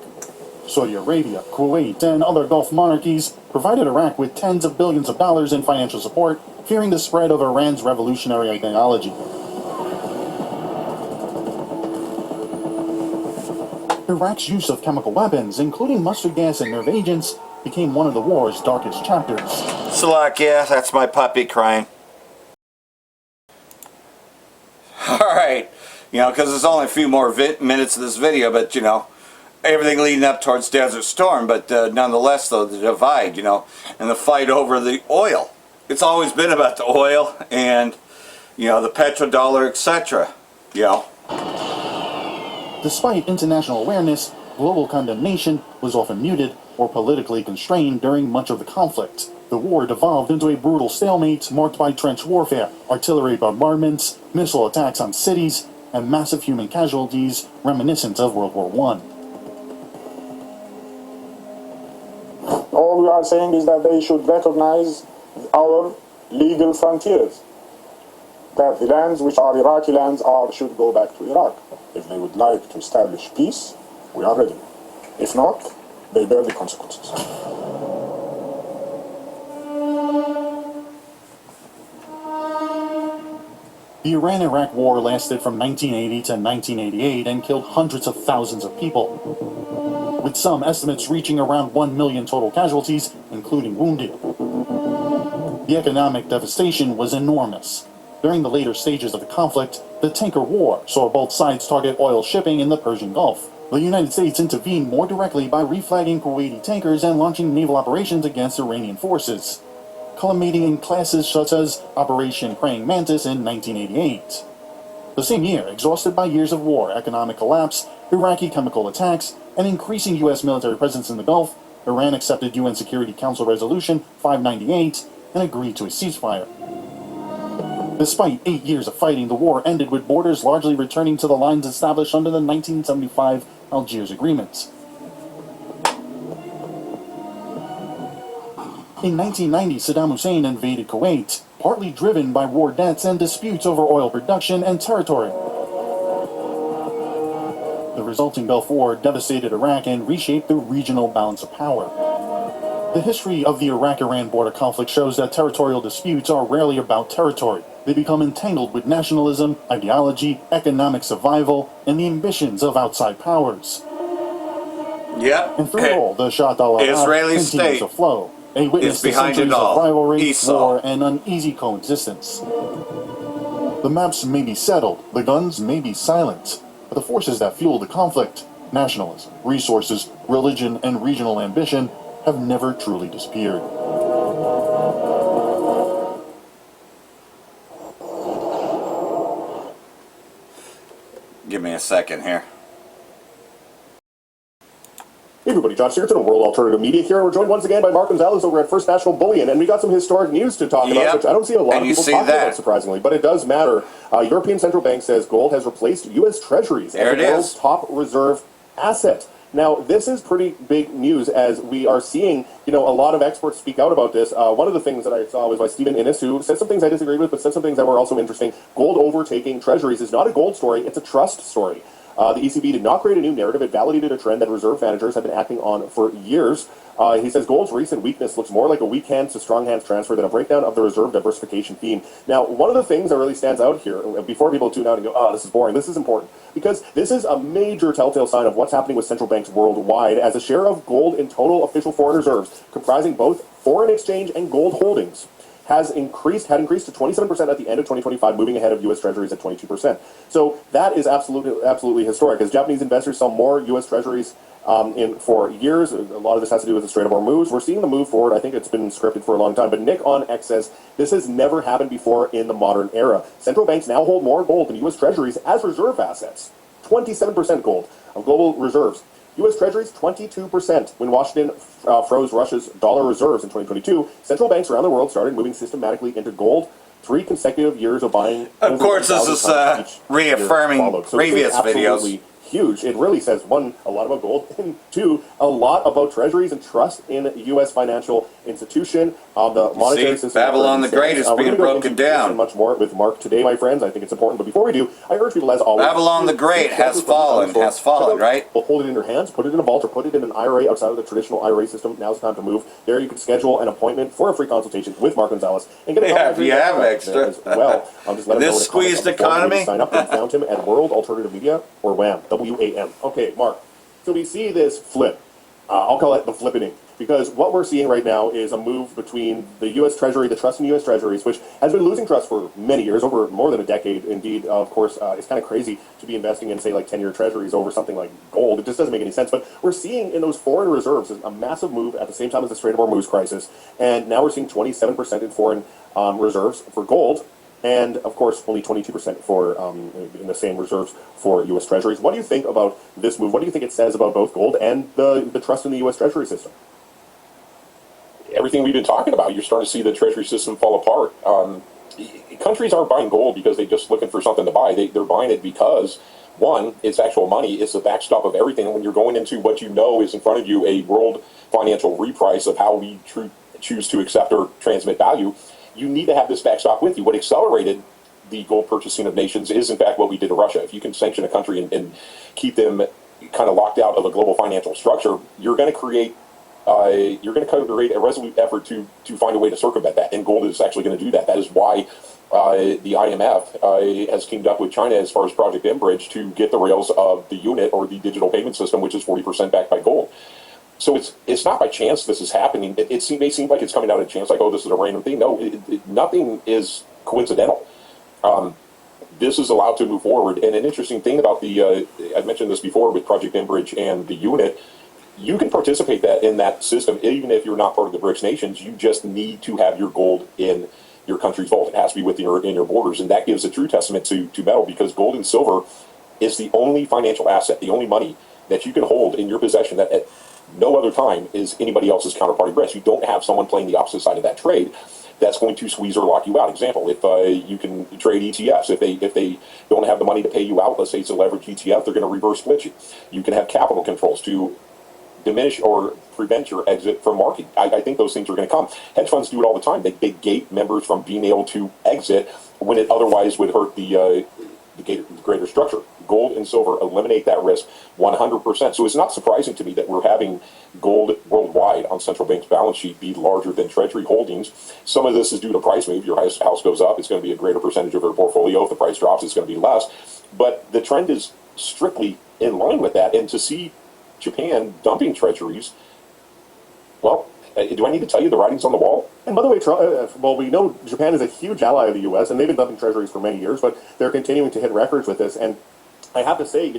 Saudi Arabia, Kuwait, and other Gulf monarchies provided Iraq with tens of billions of dollars in financial support, fearing the spread of Iran's revolutionary ideology. Iraq's use of chemical weapons, including mustard gas and nerve agents, became one of the war's darkest chapters. Salakia, that's my puppy crying. Alright, because there's only a few more minutes of this video, but, everything leading up towards Desert Storm, but nonetheless, though, the divide, and the fight over the oil. It's always been about the oil and, the petrodollar, etc., Despite international awareness, global condemnation was often muted or politically constrained during much of the conflict. The war devolved into a brutal stalemate marked by trench warfare, artillery bombardments, missile attacks on cities, and massive human casualties reminiscent of World War I. All we are saying is that they should recognize our legal frontiers. That the lands which are Iraqi lands should go back to Iraq. If they would like to establish peace, we are ready. If not, they bear the consequences. The Iran-Iraq War lasted from 1980 to 1988 and killed hundreds of thousands of people, with some estimates reaching around 1 million total casualties, including wounded. The economic devastation was enormous. During the later stages of the conflict, the tanker war saw both sides target oil shipping in the Persian Gulf. The United States intervened more directly by reflagging Kuwaiti tankers and launching naval operations against Iranian forces, culminating in clashes such as Operation Praying Mantis in 1988. The same year, exhausted by years of war, economic collapse, Iraqi chemical attacks, and increasing U.S. military presence in the Gulf, Iran accepted UN Security Council Resolution 598 and agreed to a ceasefire. Despite 8 years of fighting, the war ended with borders largely returning to the lines established under the 1975 Algiers Agreement. In 1990, Saddam Hussein invaded Kuwait, partly driven by war debts and disputes over oil production and territory. The resulting Gulf War devastated Iraq and reshaped the regional balance of power. The history of the Iraq-Iran border conflict shows that territorial disputes are rarely about territory. They become entangled with nationalism, ideology, economic survival, and the ambitions of outside powers. Yep. And through it all, the Shah Israeli continues state to flow, a witness to behind it centuries all. of rivalry, Esau. war, and uneasy coexistence. The maps may be settled, the guns may be silent, but the forces that fuel the conflict, nationalism, resources, religion, and regional ambition, have never truly disappeared. Give me a second here. Hey everybody, Josh Singleton of World Alternative Media here. We're joined once again by Mark Gonzalez over at First National Bullion, and we got some historic news to talk about, which I don't see a lot of people talking about, surprisingly, but it does matter. European Central Bank says gold has replaced U.S. Treasuries as the world's top reserve asset. Now, this is pretty big news as we are seeing, a lot of experts speak out about this. One of the things that I saw was by Stephen Innes, who said some things I disagreed with, but said some things that were also interesting. Gold overtaking treasuries is not a gold story, it's a trust story. The ECB did not create a new narrative. It validated a trend that reserve managers have been acting on for years. He says gold's recent weakness looks more like a weak hands to strong hands transfer than a breakdown of the reserve diversification theme. Now, one of the things that really stands out here, before people tune out and go, oh, this is boring, this is important, because this is a major telltale sign of what's happening with central banks worldwide as a share of gold in total official foreign reserves, comprising both foreign exchange and gold holdings, had increased to 27% at the end of 2025, moving ahead of U.S. Treasuries at 22%. So that is absolutely historic. As Japanese investors sell more U.S. Treasuries for years, a lot of this has to do with the Strait of Hormuz. We're seeing the move forward. I think it's been scripted for a long time. But Nick on X says, this has never happened before in the modern era. Central banks now hold more gold than U.S. Treasuries as reserve assets. 27% gold of global reserves. U.S. Treasuries, 22%. When Washington froze Russia's dollar reserves in 2022, central banks around the world started moving systematically into gold. 3 consecutive years of buying. Of course, this is reaffirming previous videos. Huge. It really says, one, a lot about gold, and two, a lot about treasuries and trust in U.S. financial institution. The monetary system. Babylon the Great is being broken down. Much more with Mark today, my friends. I think it's important. But before we do, I urge people, as always, Babylon the Great has fallen, right? Well, hold it in your hands, put it in a vault, or put it in an IRA outside of the traditional IRA system. Now's the time to move. There, you can schedule an appointment for a free consultation with Mark Gonzalez and get a if you have extra. As well. Just let this squeezed economy. Sign up and found him at World Alternative Media, or WAM. WAM. Okay, Mark. So we see this flip. I'll call it the flippening, because what we're seeing right now is a move between the U.S. Treasury, the trust in U.S. Treasuries, which has been losing trust for many years, over more than a decade. Indeed, of course, it's kind of crazy to be investing in, say, like 10-year Treasuries over something like gold. It just doesn't make any sense. But we're seeing in those foreign reserves a massive move at the same time as the Strait of Hormuz crisis, and now we're seeing 27% in foreign reserves for gold. and of course only 22% for in the same reserves for U.S. Treasuries. What do you think about this move? What do you think it says about both gold and the trust in the U.S. Treasury system? Everything we've been talking about, you're starting to see the Treasury system fall apart. Countries aren't buying gold because they're just looking for something to buy. They're buying it because, one, it's actual money. It's the backstop of everything. And when you're going into what you know is in front of you, a world financial reprice of how we choose to accept or transmit value, you need to have this backstop with you. What accelerated the gold purchasing of nations is, in fact, what we did to Russia. If you can sanction a country and keep them kind of locked out of a global financial structure, you're going to create a resolute effort to find a way to circumvent that, and gold is actually going to do that. That is why the IMF has teamed up with China as far as Project Enbridge to get the rails of the unit, or the digital payment system, which is 40% backed by gold. So it's not by chance this is happening. It may seem like it's coming out of chance, like, oh, this is a random thing. No, nothing is coincidental. This is allowed to move forward. And an interesting thing about I mentioned this before with Project Enbridge and the unit, you can participate in that system even if you're not part of the BRICS nations. You just need to have your gold in your country's vault. It has to be within your borders, and that gives a true testament to metal, because gold and silver is the only financial asset, the only money that you can hold in your possession that at no other time is anybody else's counterparty risk. You don't have someone playing the opposite side of that trade that's going to squeeze or lock you out. Example, if you can trade ETFs, if they don't have the money to pay you out, let's say it's a leveraged ETF, they're going to reverse split you. You can have capital controls to diminish or prevent your exit from market. I think those things are going to come. Hedge funds do it all the time. They gate members from being able to exit when it otherwise would hurt the greater structure. Gold and silver eliminate that risk 100%. So it's not surprising to me that we're having gold worldwide on central banks' balance sheet be larger than Treasury holdings. Some of this is due to price move. Your house goes up, it's going to be a greater percentage of your portfolio. If the price drops, it's going to be less. But the trend is strictly in line with that. And to see Japan dumping treasuries, well, do I need to tell you the writing's on the wall? And by the way, well, we know Japan is a huge ally of the U.S., and they've been dumping treasuries for many years, but they're continuing to hit records with this. And I have to say,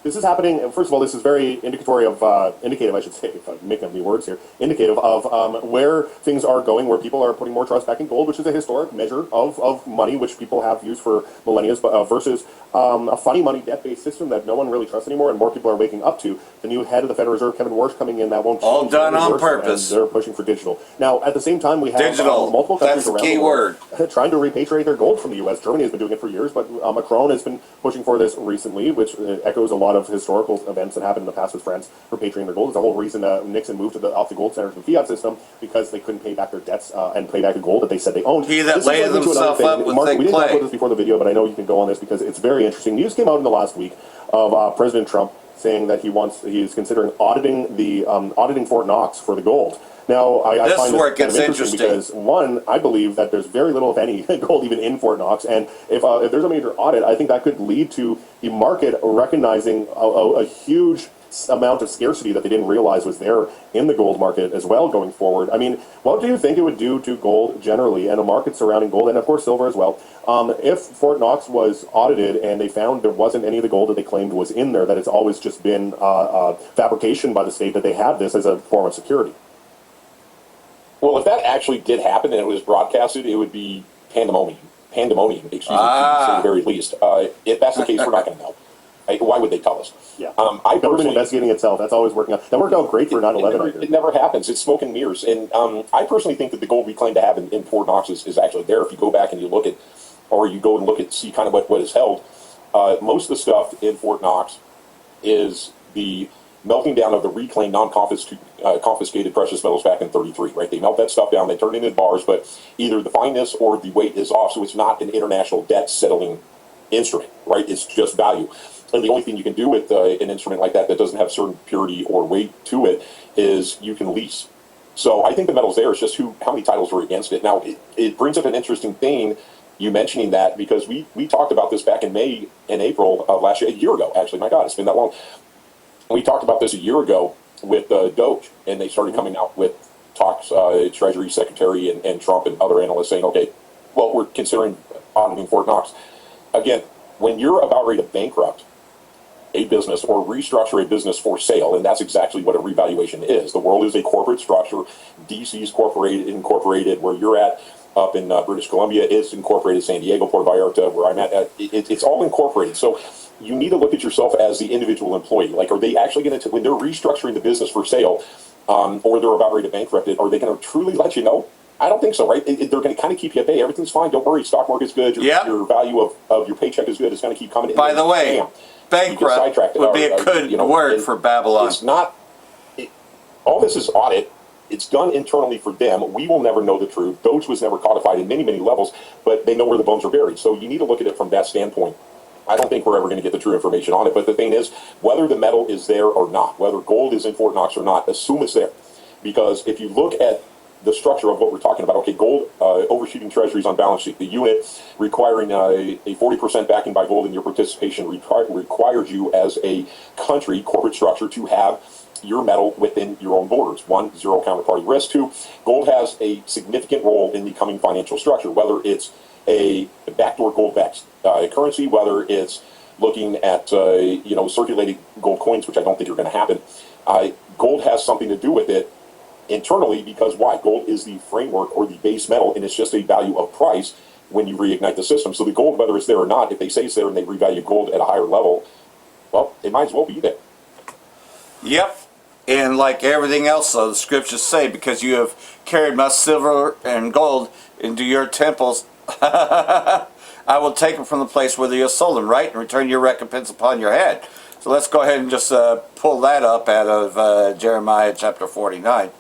this is happening. First of all, this is very indicative, I should say, if I'm making up new words here, indicative of where things are going, where people are putting more trust back in gold, which is a historic measure of money, which people have used for millennia, versus a funny money debt-based system that no one really trusts anymore, and more people are waking up to. The new head of the Federal Reserve, Kevin Warsh, coming in, that won't change. All done on purpose. They're pushing for digital. Now, at the same time, we have multiple countries around the world trying to repatriate their gold from the U.S. Germany has been doing it for years, but Macron has been pushing for this recently, which echoes a lot of historical events that happened in the past with France repatriating their gold. It's the whole reason Nixon moved off the gold standard from fiat system, because they couldn't pay back their debts and pay back the gold that they said they owned. He that layeth himself up with Mark, thick we didn't talk clay. about this before the video, but I know you can go on this because it's very interesting. News came out in the last week of President Trump saying that he is considering auditing Fort Knox for the gold. Now, I This find is where this it kind of gets interesting interesting. because, one, I believe that there's very little, if any, gold even in Fort Knox, and if there's a major audit, I think that could lead to the market recognizing a huge amount of scarcity that they didn't realize was there in the gold market as well going forward. I mean, what do you think it would do to gold generally and the market surrounding gold, and of course silver as well, if Fort Knox was audited and they found there wasn't any of the gold that they claimed was in there, that it's always just been fabrication by the state, that they have this as a form of security? Well, if that actually did happen and it was broadcasted, it would be pandemonium, excuse me, to say the very least. If that's the case, we're not going to know. Why would they tell us? Yeah. Government investigating itself, that's always working out. That worked out great for 9/11. It never happens. It's smoke and mirrors. And I personally think that the gold we claim to have in Fort Knox is actually there. If you go back and you look at, or you go and look at, see kind of what is held, most of the stuff in Fort Knox is the melting down of the reclaimed non-confiscated precious metals back in 33, right? They melt that stuff down, they turn it into bars, but either the fineness or the weight is off, so it's not an international debt settling instrument, right? It's just value. And the only thing you can do with an instrument like that doesn't have certain purity or weight to it is you can lease. So I think the metal's there. It's just how many titles were against it. Now, it brings up an interesting thing, you mentioning that, because we talked about this back in May and April of last year, a year ago, actually. My God, it's been that long. We talked about this a year ago with Doge, and they started coming out with talks, Treasury Secretary and Trump and other analysts saying, okay, well, we're considering auditing Fort Knox. Again, when you're about ready to bankrupt a business or restructure a business for sale, and that's exactly what a revaluation is. The world is a corporate structure. DC's incorporated, where you're at, up in British Columbia. It's incorporated. San Diego, Puerto Vallarta, where I'm at, it's all incorporated. So you need to look at yourself as the individual employee. Like, are they actually going to, when they're restructuring the business for sale, or they're about ready to bankrupt it, are they going to truly let you know? I don't think so, right? They're going to kind of keep you at bay. Everything's fine. Don't worry. Stock market's good. Your value of your paycheck is good. It's going to keep coming in. By the way, bankrupt would be a good word for Babylon. It's not. All this is audit. It's done internally for them. We will never know the truth. Doge was never codified in many, many levels, but they know where the bones are buried. So you need to look at it from that standpoint. I don't think we're ever going to get the true information on it. But the thing is, whether the metal is there or not, whether gold is in Fort Knox or not, assume it's there. Because if you look at the structure of what we're talking about, okay, gold overshooting treasuries on balance sheet, the unit requiring a 40% backing by gold in your participation requires you as a country corporate structure to have your metal within your own borders. 1, zero counterparty risk. 2, gold has a significant role in the coming financial structure, whether it's a backdoor gold-backed currency, whether it's looking at circulating gold coins, which I don't think are going to happen. Gold has something to do with it internally, because why? Gold is the framework or the base metal, and it's just a value of price when you reignite the system. So the gold, whether it's there or not, if they say it's there and they revalue gold at a higher level, well, it might as well be there. Yep. And like everything else, though, the scriptures say, because you have carried my silver and gold into your temples, I will take them from the place where you have sold them, right? And return your recompense upon your head. So let's go ahead and just pull that up out of Jeremiah chapter 49.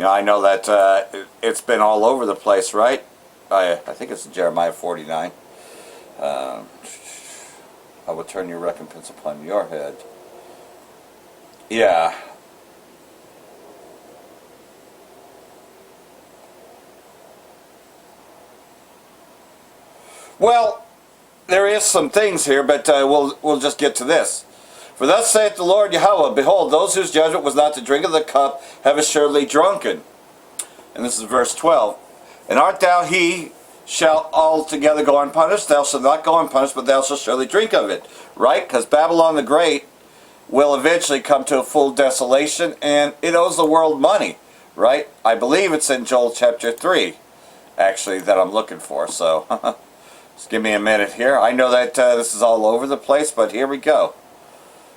I know that it's been all over the place, right? I think it's Jeremiah 49. I will turn your recompense upon your head. Yeah. Well, there is some things here, but we'll just get to this. For thus saith the Lord Yahweh, behold, those whose judgment was not to drink of the cup have assuredly drunken. And this is verse 12. And art thou he shall altogether go unpunished? Thou shalt not go unpunished, but thou shalt surely drink of it. Right? Because Babylon the Great will eventually come to a full desolation, and it owes the world money. Right? I believe it's in Joel chapter 3, actually, that I'm looking for. So, just give me a minute here. I know that this is all over the place, but here we go.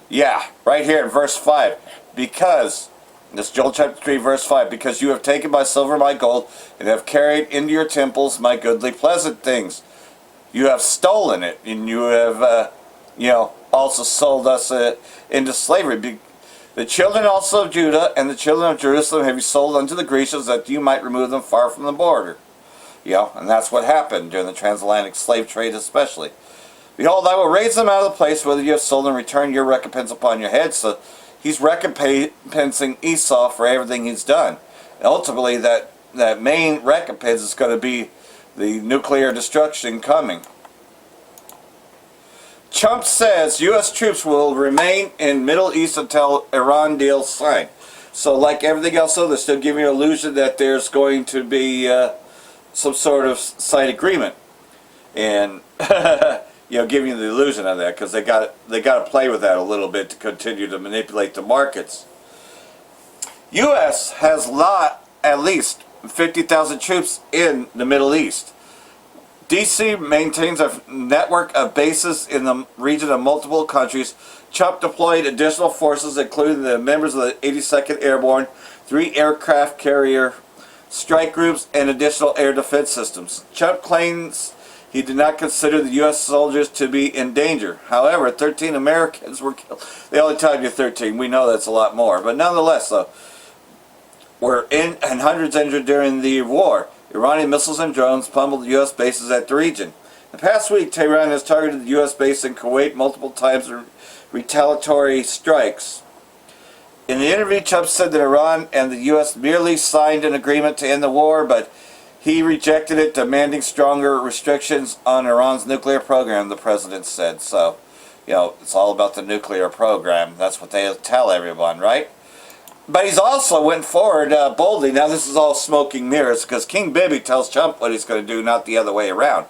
Yeah, right here in verse 5. Because, this is Joel chapter 3, verse 5. Because you have taken my silver, my gold, and have carried into your temples my goodly pleasant things. You have stolen it, and you have, also sold us into slavery. The children also of Judah and the children of Jerusalem have you sold unto the Grecians, that you might remove them far from the border. And that's what happened during the transatlantic slave trade especially. Behold, I will raise them out of the place whither you have sold and return your recompense upon your head. So he's recompensing Esau for everything he's done. And ultimately, that main recompense is going to be the nuclear destruction coming. Trump says U.S. troops will remain in Middle East until Iran deal signed. So like everything else, though, they're still giving you an illusion that there's going to be some sort of side agreement. And giving you the illusion of that, because they got to play with that a little bit to continue to manipulate the markets. U.S. has at least 50,000 troops in the Middle East. D.C. maintains a network of bases in the region of multiple countries. Trump deployed additional forces, including the members of the 82nd Airborne, 3 aircraft carrier strike groups, and additional air defense systems. Trump claims he did not consider the U.S. soldiers to be in danger. However, 13 Americans were killed. They only tell you 13. We know that's a lot more. But nonetheless, though, and hundreds injured during the war. Iranian missiles and drones pummeled U.S. bases at the region. The past week, Tehran has targeted the U.S. base in Kuwait multiple times in retaliatory strikes. In the interview, Trump said that Iran and the U.S. merely signed an agreement to end the war, but he rejected it, demanding stronger restrictions on Iran's nuclear program, the president said. So, it's all about the nuclear program. That's what they tell everyone, right? But he's also went forward boldly. Now, this is all smoking mirrors, because King Bibi tells Trump what he's going to do, not the other way around.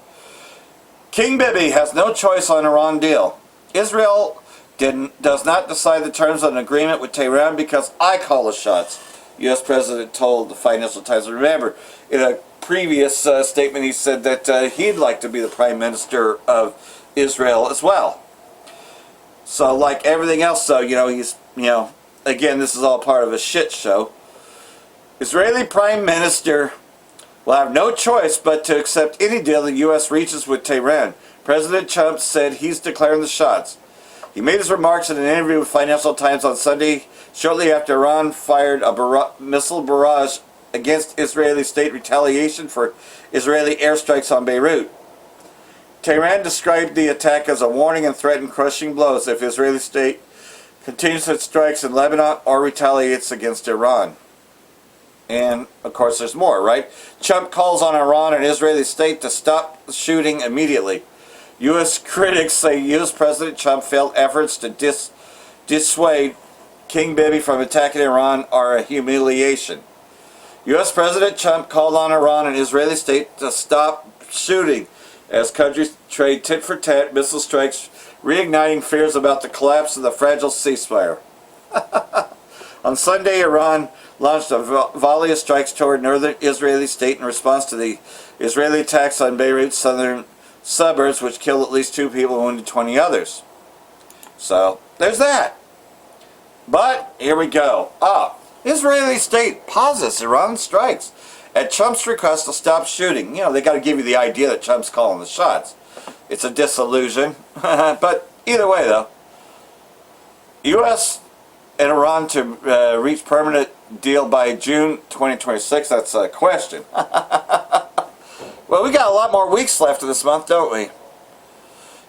King Bibi has no choice on Iran deal. Israel does not decide the terms of an agreement with Tehran because I call the shots, U.S. President told the Financial Times. Remember, in a previous statement, he said that he'd like to be the Prime Minister of Israel as well. So, like everything else, so, he's, again, this is all part of a shit show. Israeli Prime Minister will have no choice but to accept any deal the U.S. reaches with Tehran. President Trump said he's declaring the shots. He made his remarks in an interview with Financial Times on Sunday, shortly after Iran fired a missile barrage against Israeli state retaliation for Israeli airstrikes on Beirut. Tehran described the attack as a warning and threatened crushing blows if Israeli state continues its strikes in Lebanon or retaliates against Iran. And, of course, there's more, right? Trump calls on Iran and Israeli state to stop the shooting immediately. U.S. critics say U.S. President Trump failed efforts to dissuade King Bibi from attacking Iran are a humiliation. U.S. President Trump called on Iran and Israeli state to stop shooting as countries trade tit-for-tat missile strikes, reigniting fears about the collapse of the fragile ceasefire. On Sunday, Iran launched a volley of strikes toward northern Israeli state in response to the Israeli attacks on Beirut's southern suburbs, which killed at least 2 people and wounded 20 others. So, there's that. But, here we go. Israeli state pauses Iran strikes at Trump's request to stop shooting. They got to give you the idea that Trump's calling the shots. It's a disillusion. But, either way, though, U.S. and Iran to reach permanent deal by June 2026, that's a question. Well, we got a lot more weeks left of this month, don't we?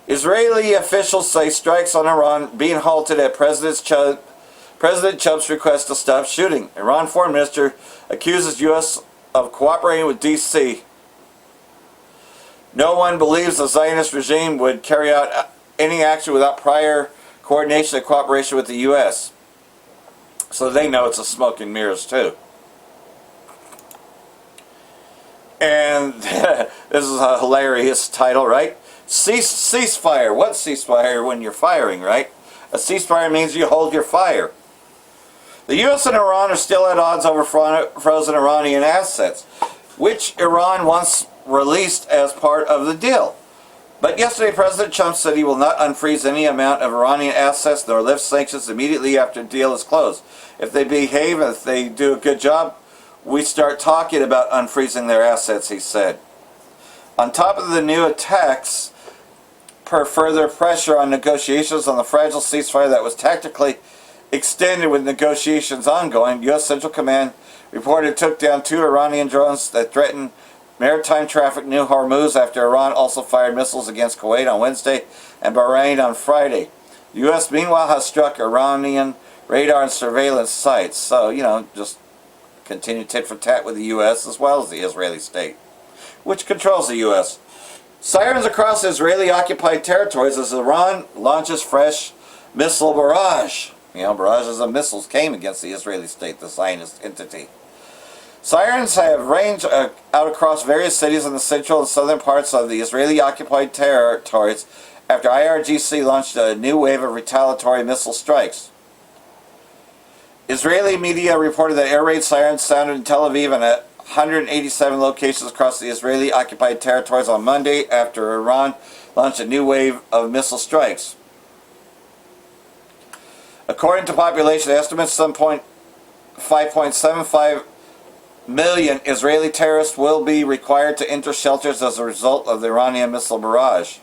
Israeli officials say strikes on Iran being halted at President Trump's request to stop shooting. Iran Foreign Minister accuses U.S. of cooperating with D.C. No one believes the Zionist regime would carry out any action without prior coordination and cooperation with the U.S. So they know it's a smoke and mirrors too. And this is a hilarious title, right? Ceasefire. What ceasefire when you're firing, right? A ceasefire means you hold your fire. The U.S. and Iran are still at odds over frozen Iranian assets, which Iran once released as part of the deal. But yesterday, President Trump said he will not unfreeze any amount of Iranian assets nor lift sanctions immediately after the deal is closed. If they behave and if they do a good job, we start talking about unfreezing their assets, he said. On top of the new attacks, per further pressure on negotiations on the fragile ceasefire that was tactically extended with negotiations ongoing, U.S. Central Command reported took down 2 Iranian drones that threatened maritime traffic near Hormuz after Iran also fired missiles against Kuwait on Wednesday and Bahrain on Friday. The U.S. meanwhile has struck Iranian radar and surveillance sites. So, just continue tit for tat with the U.S. as well as the Israeli state, which controls the U.S. Sirens across Israeli-occupied territories as Iran launches fresh missile barrage. Barrages of missiles came against the Israeli state, the Zionist entity. Sirens have ranged out across various cities in the central and southern parts of the Israeli-occupied territories after IRGC launched a new wave of retaliatory missile strikes. Israeli media reported that air raid sirens sounded in Tel Aviv and at 187 locations across the Israeli-occupied territories on Monday after Iran launched a new wave of missile strikes. According to population estimates, 5.75 million Israeli terrorists will be required to enter shelters as a result of the Iranian missile barrage.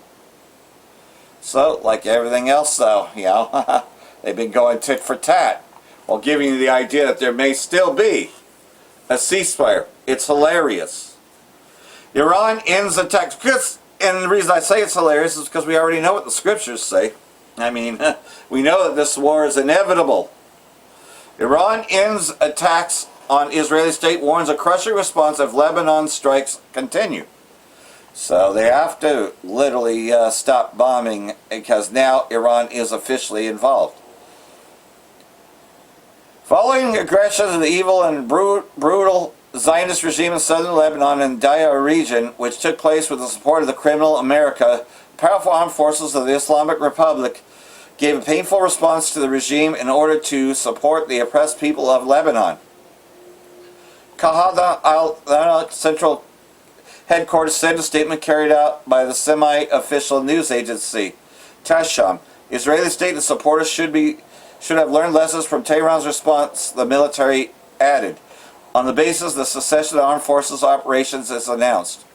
So, like everything else though, they've been going tit for tat, while giving you the idea that there may still be a ceasefire. It's hilarious. Iran ends attacks. And the reason I say it's hilarious is because we already know what the scriptures say. We know that this war is inevitable. Iran ends attacks on Israeli state, warns a crushing response if Lebanon strikes continue. So they have to literally stop bombing because now Iran is officially involved. Following aggression of the evil and brutal Zionist regime in southern Lebanon and Daraa region, which took place with the support of the criminal America, powerful armed forces of the Islamic Republic gave a painful response to the regime in order to support the oppressed people of Lebanon. Kahada al-Central headquarters said in a statement carried out by the semi-official news agency Tasham. Israeli state and supporters should have learned lessons from Tehran's response, the military added. On the basis the cessation of armed forces operations is announced.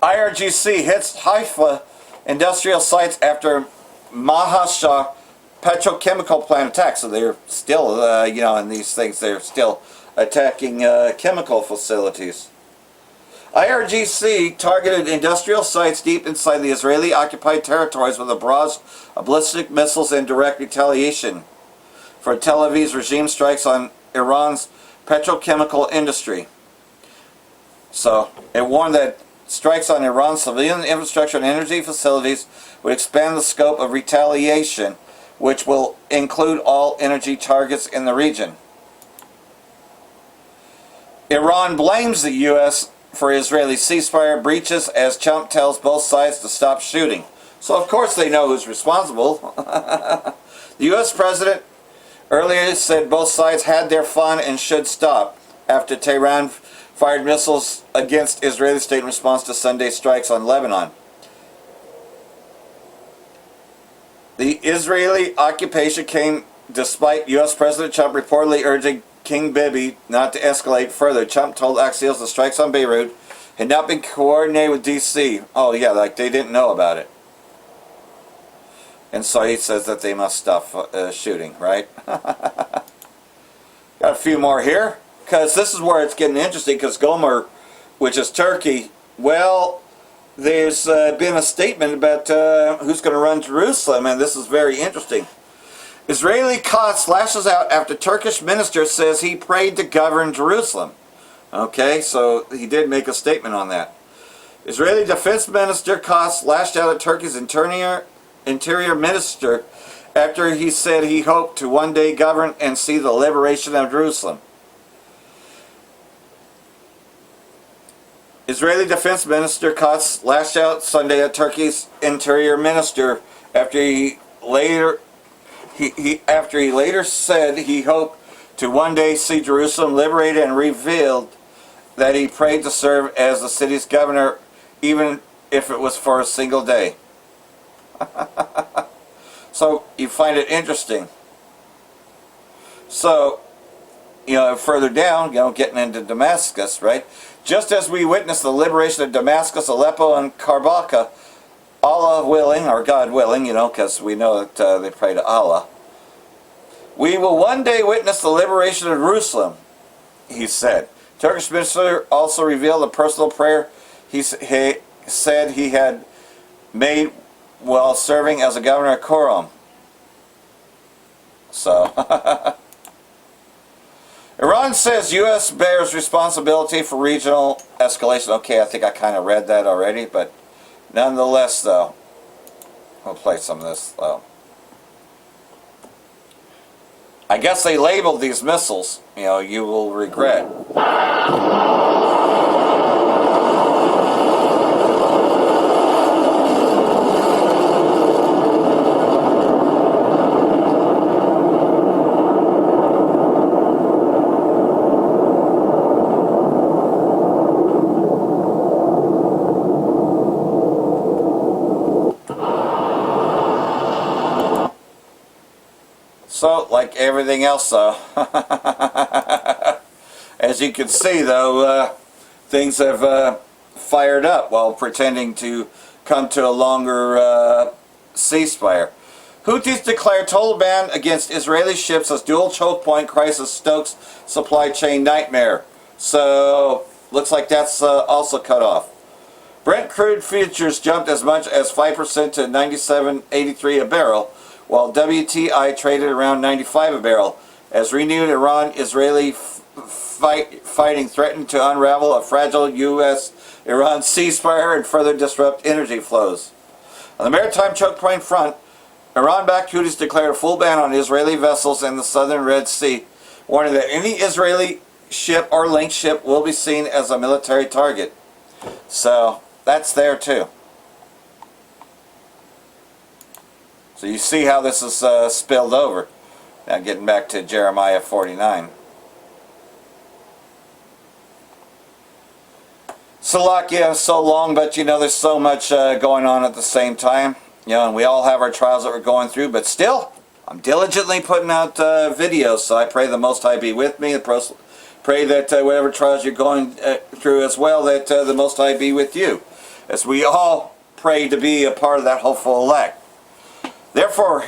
IRGC hits Haifa industrial sites after Mahasha petrochemical plant attack. So they're still, in these things, they're still attacking chemical facilities. IRGC targeted industrial sites deep inside the Israeli-occupied territories with a barrage of ballistic missiles in direct retaliation for Tel Aviv's regime strikes on Iran's petrochemical industry. So it warned that strikes on Iran's civilian infrastructure and energy facilities would expand the scope of retaliation, which will include all energy targets in the region. Iran blames the U.S. for Israeli ceasefire breaches as Trump tells both sides to stop shooting. So of course they know who's responsible. The U.S. president earlier said both sides had their fun and should stop after Tehran fired missiles against Israeli state in response to Sunday's strikes on Lebanon. The Israeli occupation came despite U.S. President Trump reportedly urging King Bibi not to escalate further. Trump told Axios the strikes on Beirut had not been coordinated with D.C. Oh yeah, like they didn't know about it. And so he says that they must stop shooting, right? Got a few more here. Because this is where it's getting interesting, because Gomer, which is Turkey, well, there's been a statement about who's going to run Jerusalem, and this is very interesting. Israeli Quds lashes out after Turkish minister says he prayed to govern Jerusalem. Okay, so he did make a statement on that. Israeli Defense Minister Quds lashed out at Turkey's interior minister after he said he hoped to one day govern and see the liberation of Jerusalem. Israeli Defense Minister Quds lashed out Sunday at Turkey's interior minister after he later said he hoped to one day see Jerusalem liberated and revealed that he prayed to serve as the city's governor even if it was for a single day. So you find it interesting. So, further down, getting into Damascus, right? Just as we witnessed the liberation of Damascus, Aleppo, and Karbala, Allah willing, or God willing, because we know that they pray to Allah, we will one day witness the liberation of Jerusalem, he said. Turkish minister also revealed a personal prayer he said he had made while serving as a governor of Qom. So, Iran says U.S. bears responsibility for regional escalation. Okay, I think I kind of read that already, but nonetheless, though, we'll play some of this, though. I guess they labeled these missiles, you will regret. So, like everything else, though, as you can see, though, things have fired up while pretending to come to a longer ceasefire. Houthis declare total ban against Israeli ships as dual choke point crisis stokes supply chain nightmare. So, looks like that's also cut off. Brent crude futures jumped as much as 5% to $97.83 a barrel, while WTI traded around 95 a barrel, as renewed Iran-Israeli fighting threatened to unravel a fragile U.S.-Iran ceasefire and further disrupt energy flows. On the maritime choke point front, Iran-backed Houthis declared a full ban on Israeli vessels in the southern Red Sea, warning that any Israeli ship or linked ship will be seen as a military target. So, that's there too. So you see how this is spilled over. Now getting back to Jeremiah 49. Salakia so long, but you know, there's so much going on at the same time. You know, and we all have our trials that we're going through, but still, I'm diligently putting out videos, so I pray the Most High be with me. Pray that whatever trials you're going through as well, that the Most High be with you, as we all pray to be a part of that hopeful elect. Therefore,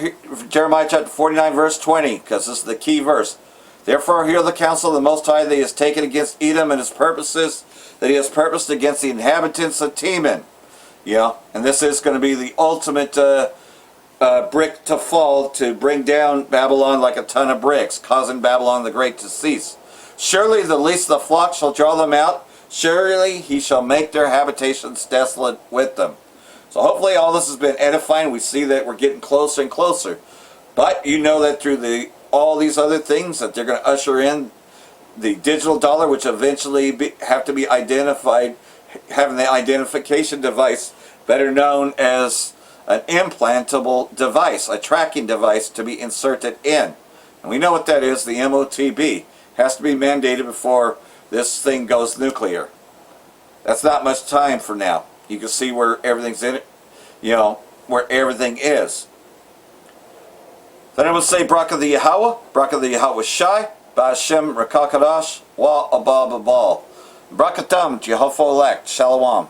Jeremiah chapter 49, verse 20, because this is the key verse. Therefore, hear the counsel of the Most High that he has taken against Edom and his purposes, that he has purposed against the inhabitants of Teman. Yeah, and this is going to be the ultimate brick to fall, to bring down Babylon like a ton of bricks, causing Babylon the Great to cease. Surely the least of the flock shall draw them out. Surely he shall make their habitations desolate with them. So hopefully all this has been edifying. We see that we're getting closer and closer. But you know that through all these other things, that they're going to usher in the digital dollar, which eventually have to be identified, having the identification device, better known as an implantable device, a tracking device to be inserted in. And we know what that is, the MOTB. Has to be mandated before this thing goes nuclear. That's not much time for now. You can see where everything's in it, you know, where everything is. Then I would say Bracha the Yahweh, Bracha the Yahweh Shai, Ba'ashem Rakakadash, Wa Abba Babal. Brakatam, Jehovah elect, Shalom.